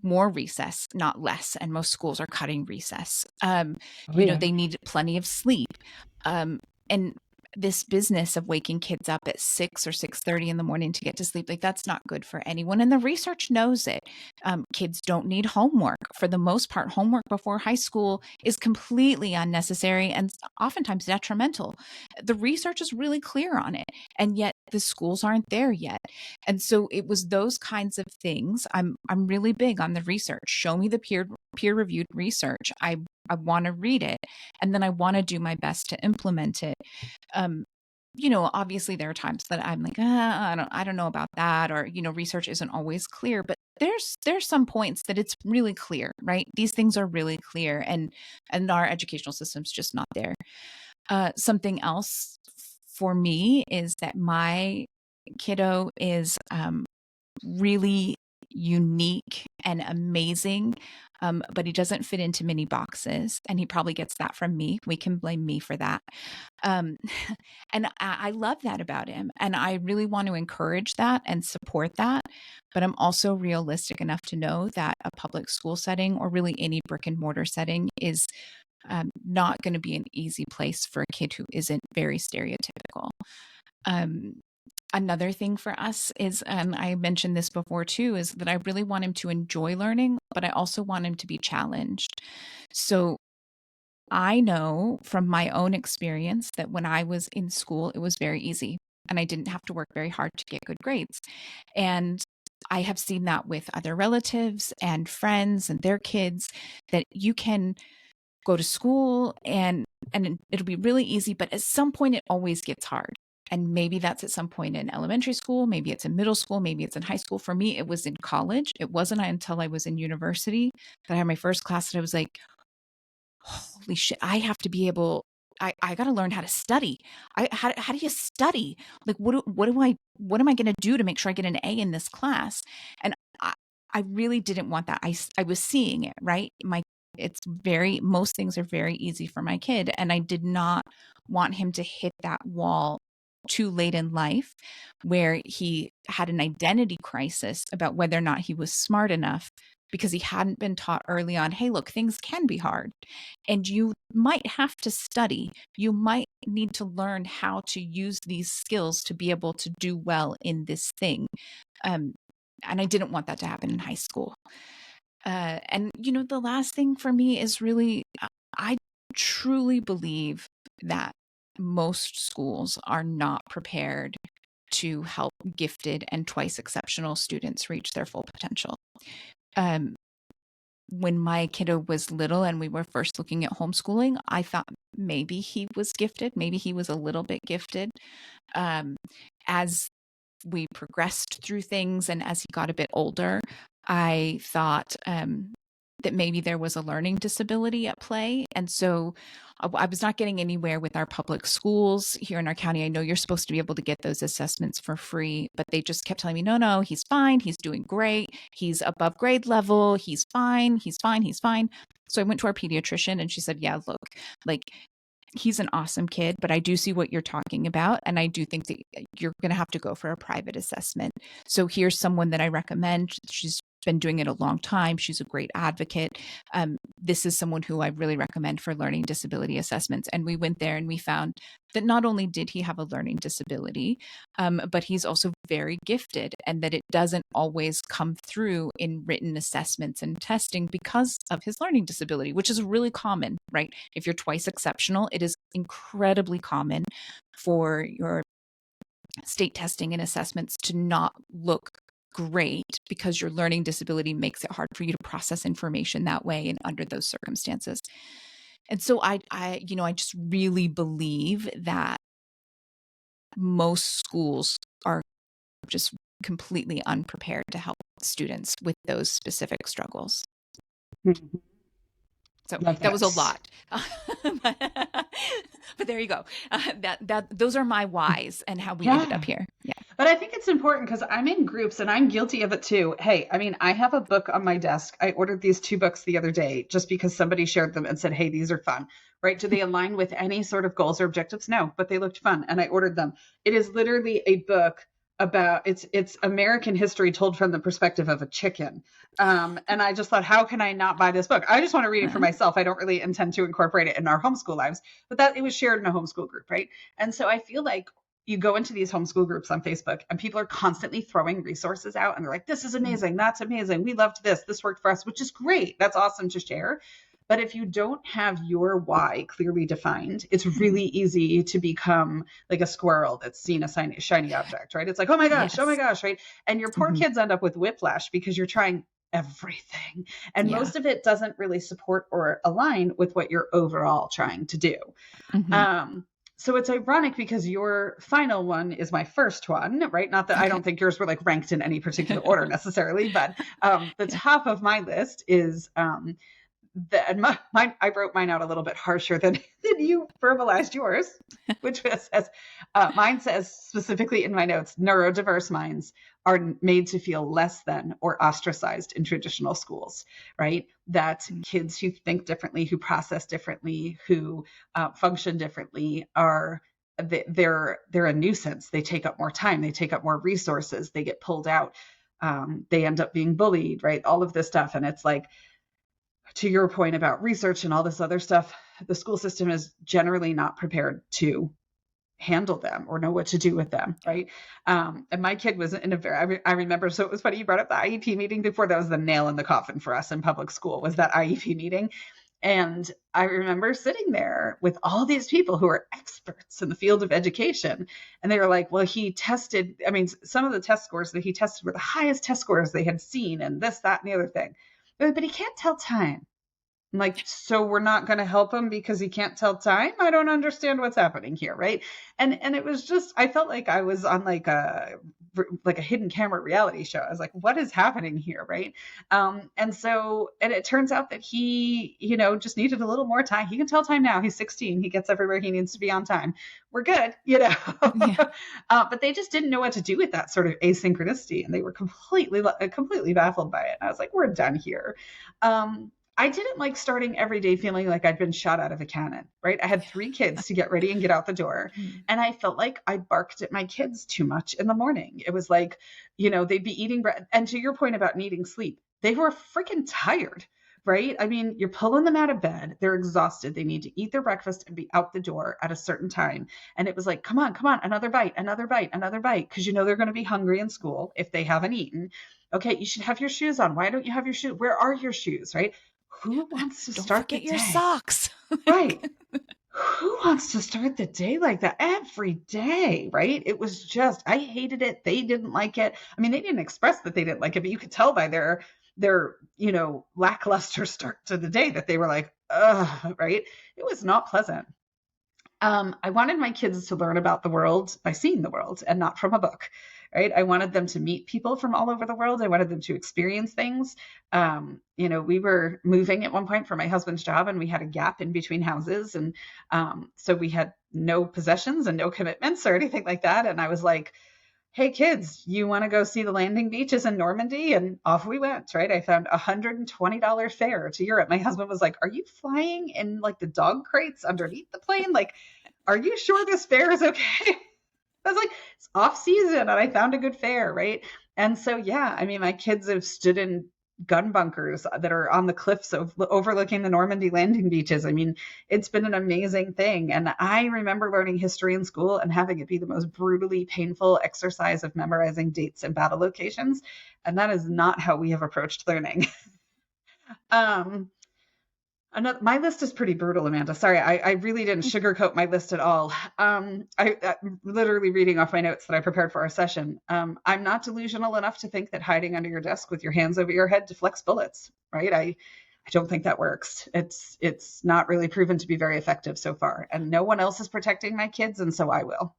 more recess, not less. And most schools are cutting recess. Oh, yeah. They need plenty of sleep. And this business of waking kids up at 6 or 6:30 in the morning to get to sleep, like that's not good for anyone. And the research knows it. Kids don't need homework. For the most part, homework before high school is completely unnecessary and oftentimes detrimental. The research is really clear on it. And yet the schools aren't there yet. And so it was those kinds of things. I'm really big on the research. Show me the peer reviewed research. I want to read it, and then I want to do my best to implement it. um, Obviously there are times that I'm like, I don't know about that, or research isn't always clear, but there's some points that it's really clear, right? These things are really clear, and our educational system's just not there. Something else for me is that my kiddo is really unique and amazing, but he doesn't fit into many boxes, and he probably gets that from me. We can blame me for that. Um, and I love that about him, and I really want to encourage that and support that. But I'm also realistic enough to know that a public school setting, or really any brick and mortar setting, is not going to be an easy place for a kid who isn't very stereotypical. Um, Another thing for us is, and I mentioned this before too, is that I really want him to enjoy learning, but I also want him to be challenged. So I know from my own experience that when I was in school, it was very easy and I didn't have to work very hard to get good grades. And I have seen that with other relatives and friends and their kids, that you can go to school and it'll be really easy, but at some point it always gets hard. And maybe that's at some point in elementary school, maybe it's in middle school, maybe it's in high school. For me, it was in college. It wasn't until I was in university that I had my first class that I was like, holy shit, I have to be able, I got to learn how to study. How do you study? Like, what am I going to do to make sure I get an A in this class? And I, I really didn't want that. I was seeing it, right? Most things are very easy for my kid. And I did not want him to hit that wall too late in life where he had an identity crisis about whether or not he was smart enough, because he hadn't been taught early on, hey, look, things can be hard and you might have to study. You might need to learn how to use these skills to be able to do well in this thing. Um, and I didn't want that to happen in high school. And the last thing for me is really, I truly believe that most schools are not prepared to help gifted and twice exceptional students reach their full potential. Um, when my kiddo was little and we were first looking at homeschooling, I thought maybe he was gifted, maybe he was a little bit gifted. Um, as we progressed through things and as he got a bit older, I thought that maybe there was a learning disability at play. And so I was not getting anywhere with our public schools here in our county. I know you're supposed to be able to get those assessments for free, but they just kept telling me, no, no, he's fine. He's doing great. He's above grade level. He's fine. He's fine. He's fine. So I went to our pediatrician and she said, yeah, look, like He's an awesome kid, but I do see what you're talking about. And I do think that you're going to have to go for a private assessment. So here's someone that I recommend. She's been doing it a long time. She's a great advocate. This is someone who I really recommend for learning disability assessments. And we went there and we found that not only did he have a learning disability, but he's also very gifted, and that it doesn't always come through in written assessments and testing because of his learning disability, which is really common, right? If you're twice exceptional, it is incredibly common for your state testing and assessments to not look great because your learning disability makes it hard for you to process information that way and under those circumstances. And so I just really believe that most schools are just completely unprepared to help students with those specific struggles. Mhm. So Love that was a that. lot, but there you go. Those are my whys and how we ended Yeah. up here. Yeah. But I think it's important because I'm in groups and I'm guilty of it too. Hey, I mean, I have a book on my desk. I ordered these 2 books the other day just because somebody shared them and said, hey, these are fun, right? Do they align with any sort of goals or objectives? No, but they looked fun and I ordered them. It is literally a book about it's American history told from the perspective of a chicken. And I just thought, how can I not buy this book? I just want to read it for myself. I don't really intend to incorporate it in our homeschool lives, but that it was shared in a homeschool group, right? And so I feel like you go into these homeschool groups on Facebook and people are constantly throwing resources out and they're like, this is amazing. That's amazing. We loved this. This worked for us, which is great. That's awesome to share. But if you don't have your why clearly defined, it's really easy to become like a squirrel that's seen a shiny object, right? It's like, oh my Yes. gosh, right? And your poor kids end up with whiplash because you're trying everything. And Yeah. most of it doesn't really support or align with what you're overall trying to do. Mm-hmm. So it's ironic because your final one is my first one, right? Not that I Okay. don't think yours were like ranked in any particular order necessarily, but the Yeah. top of my list is mine. I wrote mine out a little bit harsher than you verbalized yours, which says mine says specifically in my notes, neurodiverse minds are made to feel less than or ostracized in traditional schools, right? That kids who think differently, who process differently, who function differently are they're a nuisance. They take up more time. They take up more resources. They get pulled out. They end up being bullied, right? All of this stuff, and it's like, to your point about research and all this other stuff, the school system is generally not prepared to handle them or know what to do with them, right? And my kid was in a very, I remember, so it was funny you brought up the IEP meeting before. That was the nail in the coffin for us in public school, was that IEP meeting. And I remember sitting there with all these people who are experts in the field of education. And they were like, well, he tested, I mean, some of the test scores that he tested were the highest test scores they had seen, and this, that, and the other thing. But he can't tell time. I'm like, so we're not going to help him because he can't tell time? I don't understand what's happening here, right? And it was just, I felt like I was on like a hidden camera reality show. I was like, what is happening here, right? And it turns out that he, just needed a little more time. He can tell time now. He's 16. He gets everywhere he needs to be on time. We're good, Yeah. But they just didn't know what to do with that sort of asynchronicity, and they were completely baffled by it. And I was like, we're done here. I didn't like starting every day feeling like I'd been shot out of a cannon, right? I had 3 kids to get ready and get out the door. And I felt like I barked at my kids too much in the morning. It was like, they'd be eating bread. And to your point about needing sleep, they were freaking tired, right? I mean, you're pulling them out of bed. They're exhausted. They need to eat their breakfast and be out the door at a certain time. And it was like, come on, another bite, another bite, another bite. Because they're going to be hungry in school if they haven't eaten. Okay, you should have your shoes on. Why don't you have your shoes? Where are your shoes, right? Who wants to Don't start the forget your day? socks. Right. Who wants to start the day like that every day, right? It was just, I hated it. They didn't like it. I mean, they didn't express that they didn't like it, but you could tell by their lackluster start to the day that they were like, ugh, right? It was not pleasant. I wanted my kids to learn about the world by seeing the world and not from a book, right? I wanted them to meet people from all over the world. I wanted them to experience things. We were moving at one point for my husband's job, and we had a gap in between houses. And so we had no possessions and no commitments or anything like that. And I was like, hey kids, you want to go see the landing beaches in Normandy? And off we went, right? I found $120 fare to Europe. My husband was like, are you flying in like the dog crates underneath the plane? Like, are you sure this fare is okay? I was like, it's off season and I found a good fare, right? And so, yeah, I mean, my kids have stood in gun bunkers that are on the cliffs of overlooking the Normandy landing beaches. I mean, it's been an amazing thing. And I remember learning history in school and having it be the most brutally painful exercise of memorizing dates and battle locations. And that is not how we have approached learning. um, my list is pretty brutal, Amanda. Sorry, I really didn't sugarcoat my list at all. I'm literally reading off my notes that I prepared for our session. I'm not delusional enough to think that hiding under your desk with your hands over your head deflects bullets, right? I don't think that works. It's not really proven to be very effective so far, and no one else is protecting my kids, and so I will.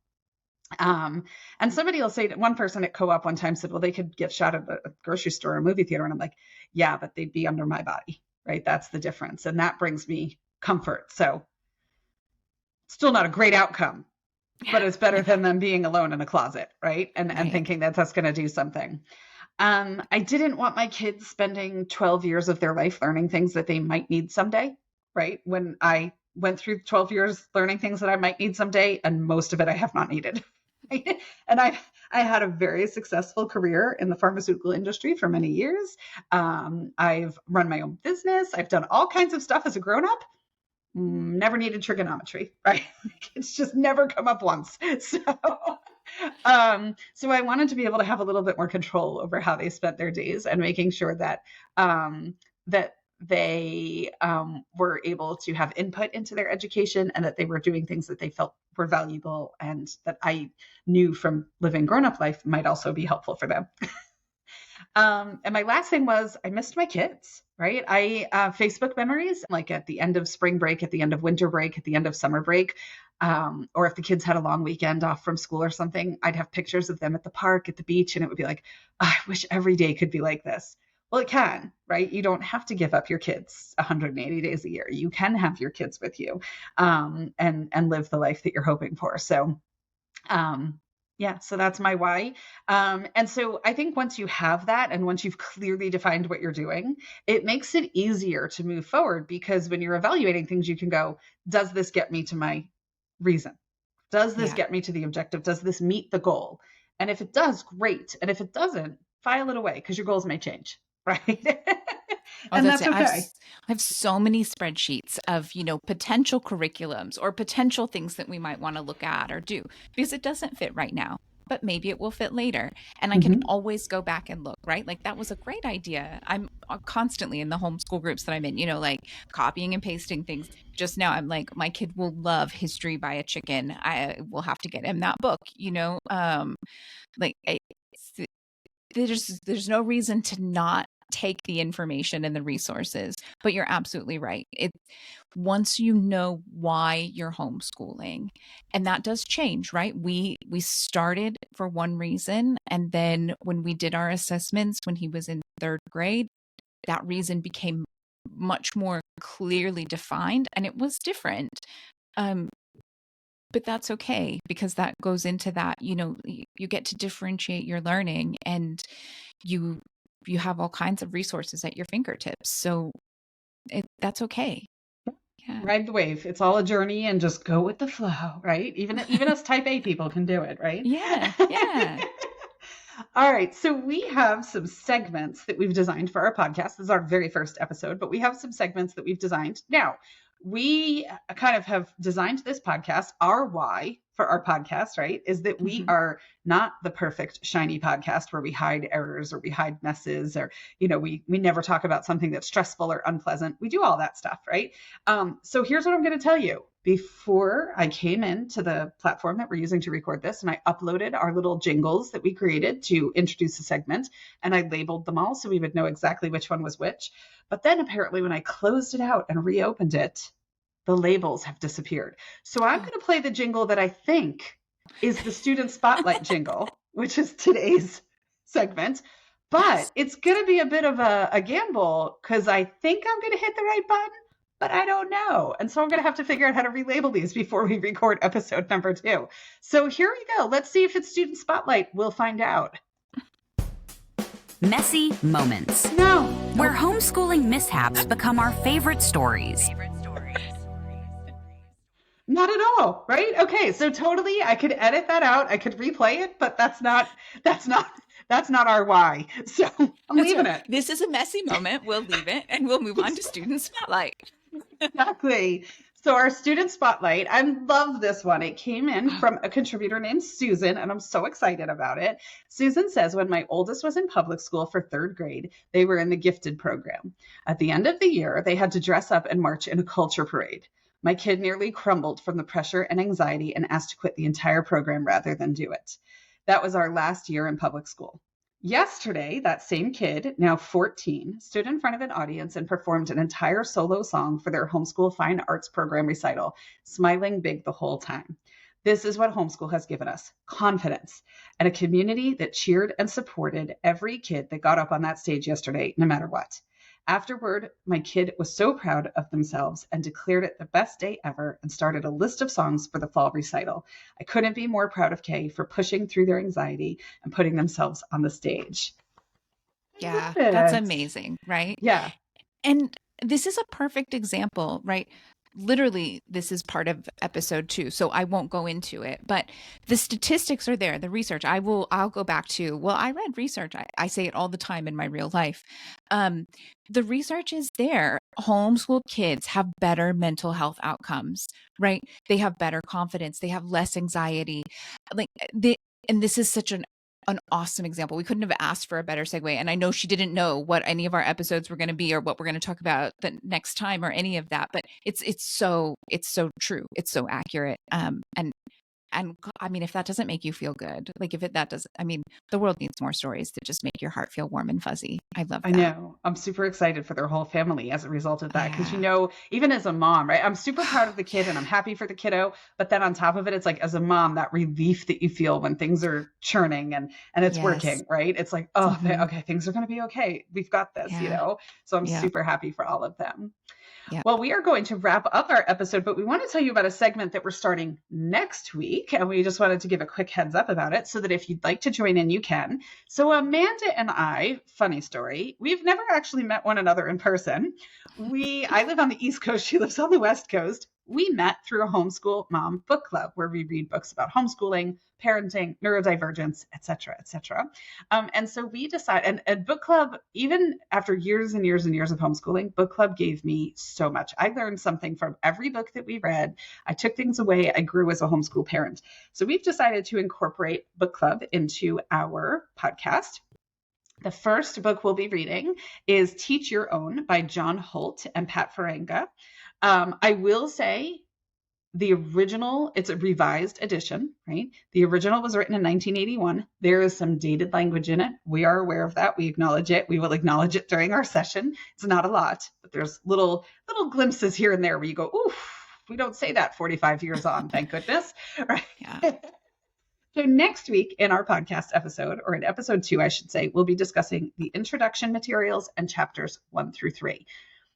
And somebody will say, one person at co-op one time said, well, they could get shot at a grocery store or a movie theater. And I'm like, yeah, but they'd be under my body, right? That's the difference. And that brings me comfort. So still not a great outcome, but it's better than them being alone in a closet, right? And thinking that that's going to do something. I didn't want my kids spending 12 years of their life learning things that they might need someday, right? When I went through 12 years learning things that I might need someday, and most of it I have not needed. And I had a very successful career in the pharmaceutical industry for many years. I've run my own business. I've done all kinds of stuff as a grown-up. Never needed trigonometry, right? It's just never come up once. So I wanted to be able to have a little bit more control over how they spent their days and making sure that that they were able to have input into their education and that they were doing things that they felt were valuable and that I knew from living grown-up life might also be helpful for them. And my last thing was I missed my kids, right? Facebook memories, like at the end of spring break, at the end of winter break, at the end of summer break, or if the kids had a long weekend off from school or something, I'd have pictures of them at the park, at the beach, and it would be like, oh, I wish every day could be like this. Well, it can, right? You don't have to give up your kids 180 days a year. You can have your kids with you and live the life that you're hoping for. So, yeah, so that's my why. And so I think once you have that and once you've clearly defined what you're doing, it makes it easier to move forward because when you're evaluating things, you can go, does this get me to my reason? Does this get me to the objective? Does this meet the goal? And if it does, great. And if it doesn't, file it away because your goals may change. Right. And that's okay. I have so many spreadsheets of, potential curriculums or potential things that we might want to look at or do because it doesn't fit right now, but maybe it will fit later. And I can always go back and look, right? Like that was a great idea. I'm constantly in the homeschool groups that I'm in, like copying and pasting things. Just now, I'm like, my kid will love History by a Chicken. I will have to get him that book, there's no reason to not take the information and the resources, but you're absolutely right. Once you know why you're homeschooling, and that does change, right? We started for one reason, and then when we did our assessments when he was in third grade, that reason became much more clearly defined, and it was different. But that's okay because that goes into that, you get to differentiate your learning and you have all kinds of resources at your fingertips. So that's okay. Yeah. Ride the wave. It's all a journey and just go with the flow, right? Even us type A people can do it, right? Yeah. All right. So we have some segments that we've designed for our podcast. This is our very first episode, but we have some segments that we've designed. Now, we kind of have designed this podcast. Our why for our podcast, right, is that we are not the perfect shiny podcast where we hide errors or we hide messes or, we never talk about something that's stressful or unpleasant. We do all that stuff, right? So here's what I'm going to tell you. Before I came into the platform that we're using to record this, and I uploaded our little jingles that we created to introduce the segment, and I labeled them all so we would know exactly which one was which. But then apparently when I closed it out and reopened it, the labels have disappeared. So I'm going to play the jingle that I think is the student spotlight jingle, which is today's segment. But it's going to be a bit of a gamble because I think I'm going to hit the right button. but I don't know. And so I'm going to have to figure out how to relabel these before we record episode number 2. So here we go. Let's see if it's student spotlight. We'll find out. Messy moments. No. Where homeschooling mishaps become our favorite stories. Not at all, right? Okay, so totally I could edit that out. I could replay it, but that's not our why. So I'm leaving it. This is a messy moment. We'll leave it and we'll move on to student spotlight. Exactly. So our student spotlight, I love this one. It came in from a contributor named Susan, and I'm so excited about it. Susan says, when my oldest was in public school for 3rd grade, they were in the gifted program. At the end of the year, they had to dress up and march in a culture parade. My kid nearly crumbled from the pressure and anxiety and asked to quit the entire program rather than do it. That was our last year in public school. Yesterday, that same kid, now 14, stood in front of an audience and performed an entire solo song for their homeschool fine arts program recital, smiling big the whole time. This is what homeschool has given us: confidence and a community that cheered and supported every kid that got up on that stage yesterday, no matter what. Afterward, my kid was so proud of themselves and declared it the best day ever and started a list of songs for the fall recital. I couldn't be more proud of Kay for pushing through their anxiety and putting themselves on the stage. Yeah, that's amazing, right? Yeah. And this is a perfect example, right? Literally, this is part of episode 2, so I won't go into it, but the statistics are there, the research. I'll go back to, well, I read research. I say it all the time in my real life. The research is there. Homeschooled kids have better mental health outcomes, right? They have better confidence. They have less anxiety. And this is such an awesome example. We couldn't have asked for a better segue. And I know she didn't know what any of our episodes were going to be or what we're going to talk about the next time or any of that, but it's so true. It's so accurate. And I mean, if that doesn't make you feel good, like that doesn't, I mean, the world needs more stories that just make your heart feel warm and fuzzy. I love that. I know. I'm super excited for their whole family as a result of that. Because, even as a mom, right, I'm super proud of the kid and I'm happy for the kiddo. But then on top of it, it's like, as a mom, that relief that you feel when things are churning and it's working, right? It's like, okay, things are going to be okay. We've got this, So I'm super happy for all of them. Yeah. Well, we are going to wrap up our episode, but we want to tell you about a segment that we're starting next week. And we just wanted to give a quick heads up about it so that if you'd like to join in, you can. So Amanda and I, funny story, we've never actually met one another in person. I live on the East Coast. She lives on the West Coast. We met through a Homeschool Mom book club where we read books about homeschooling, parenting, neurodivergence, et cetera, et cetera. And so we decided, and book club, even after years and years and years of homeschooling, book club gave me so much. I learned something from every book that we read. I took things away. I grew as a homeschool parent. So we've decided to incorporate book club into our podcast. The first book we'll be reading is Teach Your Own by John Holt and Pat Ferenga. I will say the original, it's a revised edition, right? The original was written in 1981. There is some dated language in it. We are aware of that. We acknowledge it. We will acknowledge it during our session. It's not a lot, but there's little glimpses here and there where you go, oof, we don't say that 45 years on, thank goodness. Right? Yeah. So next week in our podcast episode, or in episode 2, I should say, we'll be discussing the introduction materials and chapters 1 through 3.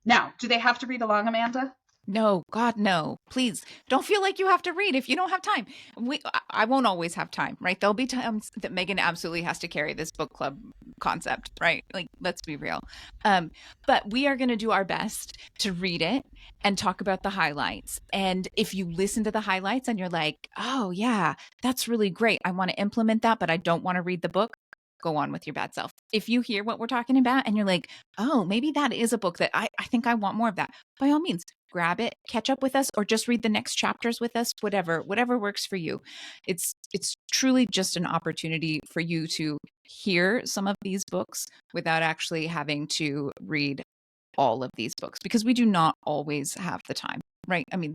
Now, do they have to read along, Amanda? No, God, no. Please don't feel like you have to read if you don't have time. I won't always have time, right? There'll be times that Megan absolutely has to carry this book club concept, right? Like, let's be real. But we are going to do our best to read it and talk about the highlights. And if you listen to the highlights and you're like, oh yeah, that's really great. I want to implement that, but I don't want to read the book. Go on with your bad self. If you hear what we're talking about and you're like, oh, maybe that is a book that I think I want more of that, by all means, grab it, catch up with us, or just read the next chapters with us, whatever works for you. It's truly just an opportunity for you to hear some of these books without actually having to read all of these books, because we do not always have the time, right? I mean,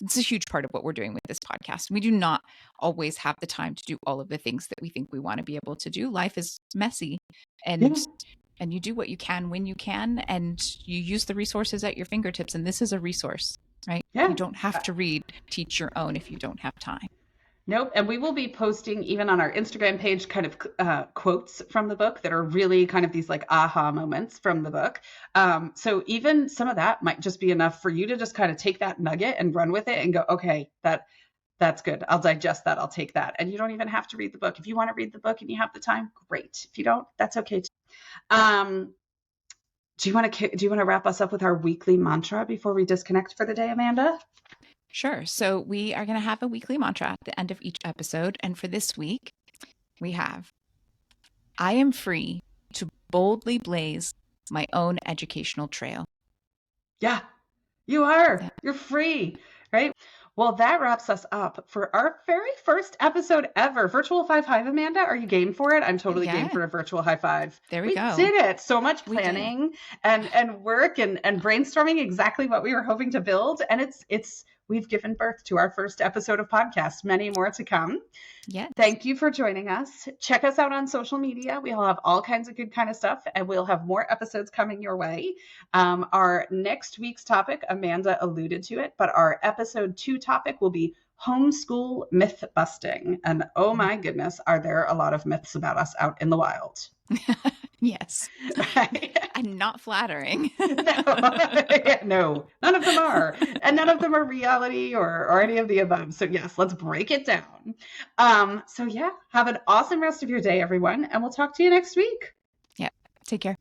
it's a huge part of what we're doing with this podcast. We do not always have the time to do all of the things that we think we want to be able to do. Life is messy, and you do what you can when you can, and you use the resources at your fingertips. And this is a resource, right? Yeah. You don't have to read Teach Your Own if you don't have time. Nope. And we will be posting even on our Instagram page kind of quotes from the book that are really kind of these like aha moments from the book. So even some of that might just be enough for you to just kind of take that nugget and run with it and go, okay, that's good. I'll digest that. I'll take that. And you don't even have to read the book. If you want to read the book and you have the time, great. If you don't, that's okay too. Do you want to wrap us up with our weekly mantra before we disconnect for the day, Amanda? Sure. So we are going to have a weekly mantra at the end of each episode. And for this week, we have, I am free to boldly blaze my own educational trail. Yeah, you are. Yeah. You're free, right? Well, that wraps us up for our very first episode ever. Virtual high five, Amanda. Are you game for it? I'm totally game for a virtual high five. There we go. Did it. So much planning and work and brainstorming exactly what we were hoping to build. And we've given birth to our first episode of podcast, many more to come. Yes. Thank you for joining us. Check us out on social media. We'll have all kinds of good kind of stuff, and we'll have more episodes coming your way. Our next week's topic, Amanda alluded to it, but our episode 2 topic will be homeschool myth busting. And oh my goodness, are there a lot of myths about us out in the wild? Yes. Right? And not flattering. No, none of them are. And none of them are reality or any of the above. So yes, let's break it down. So yeah, have an awesome rest of your day, everyone. And we'll talk to you next week. Yeah. Take care.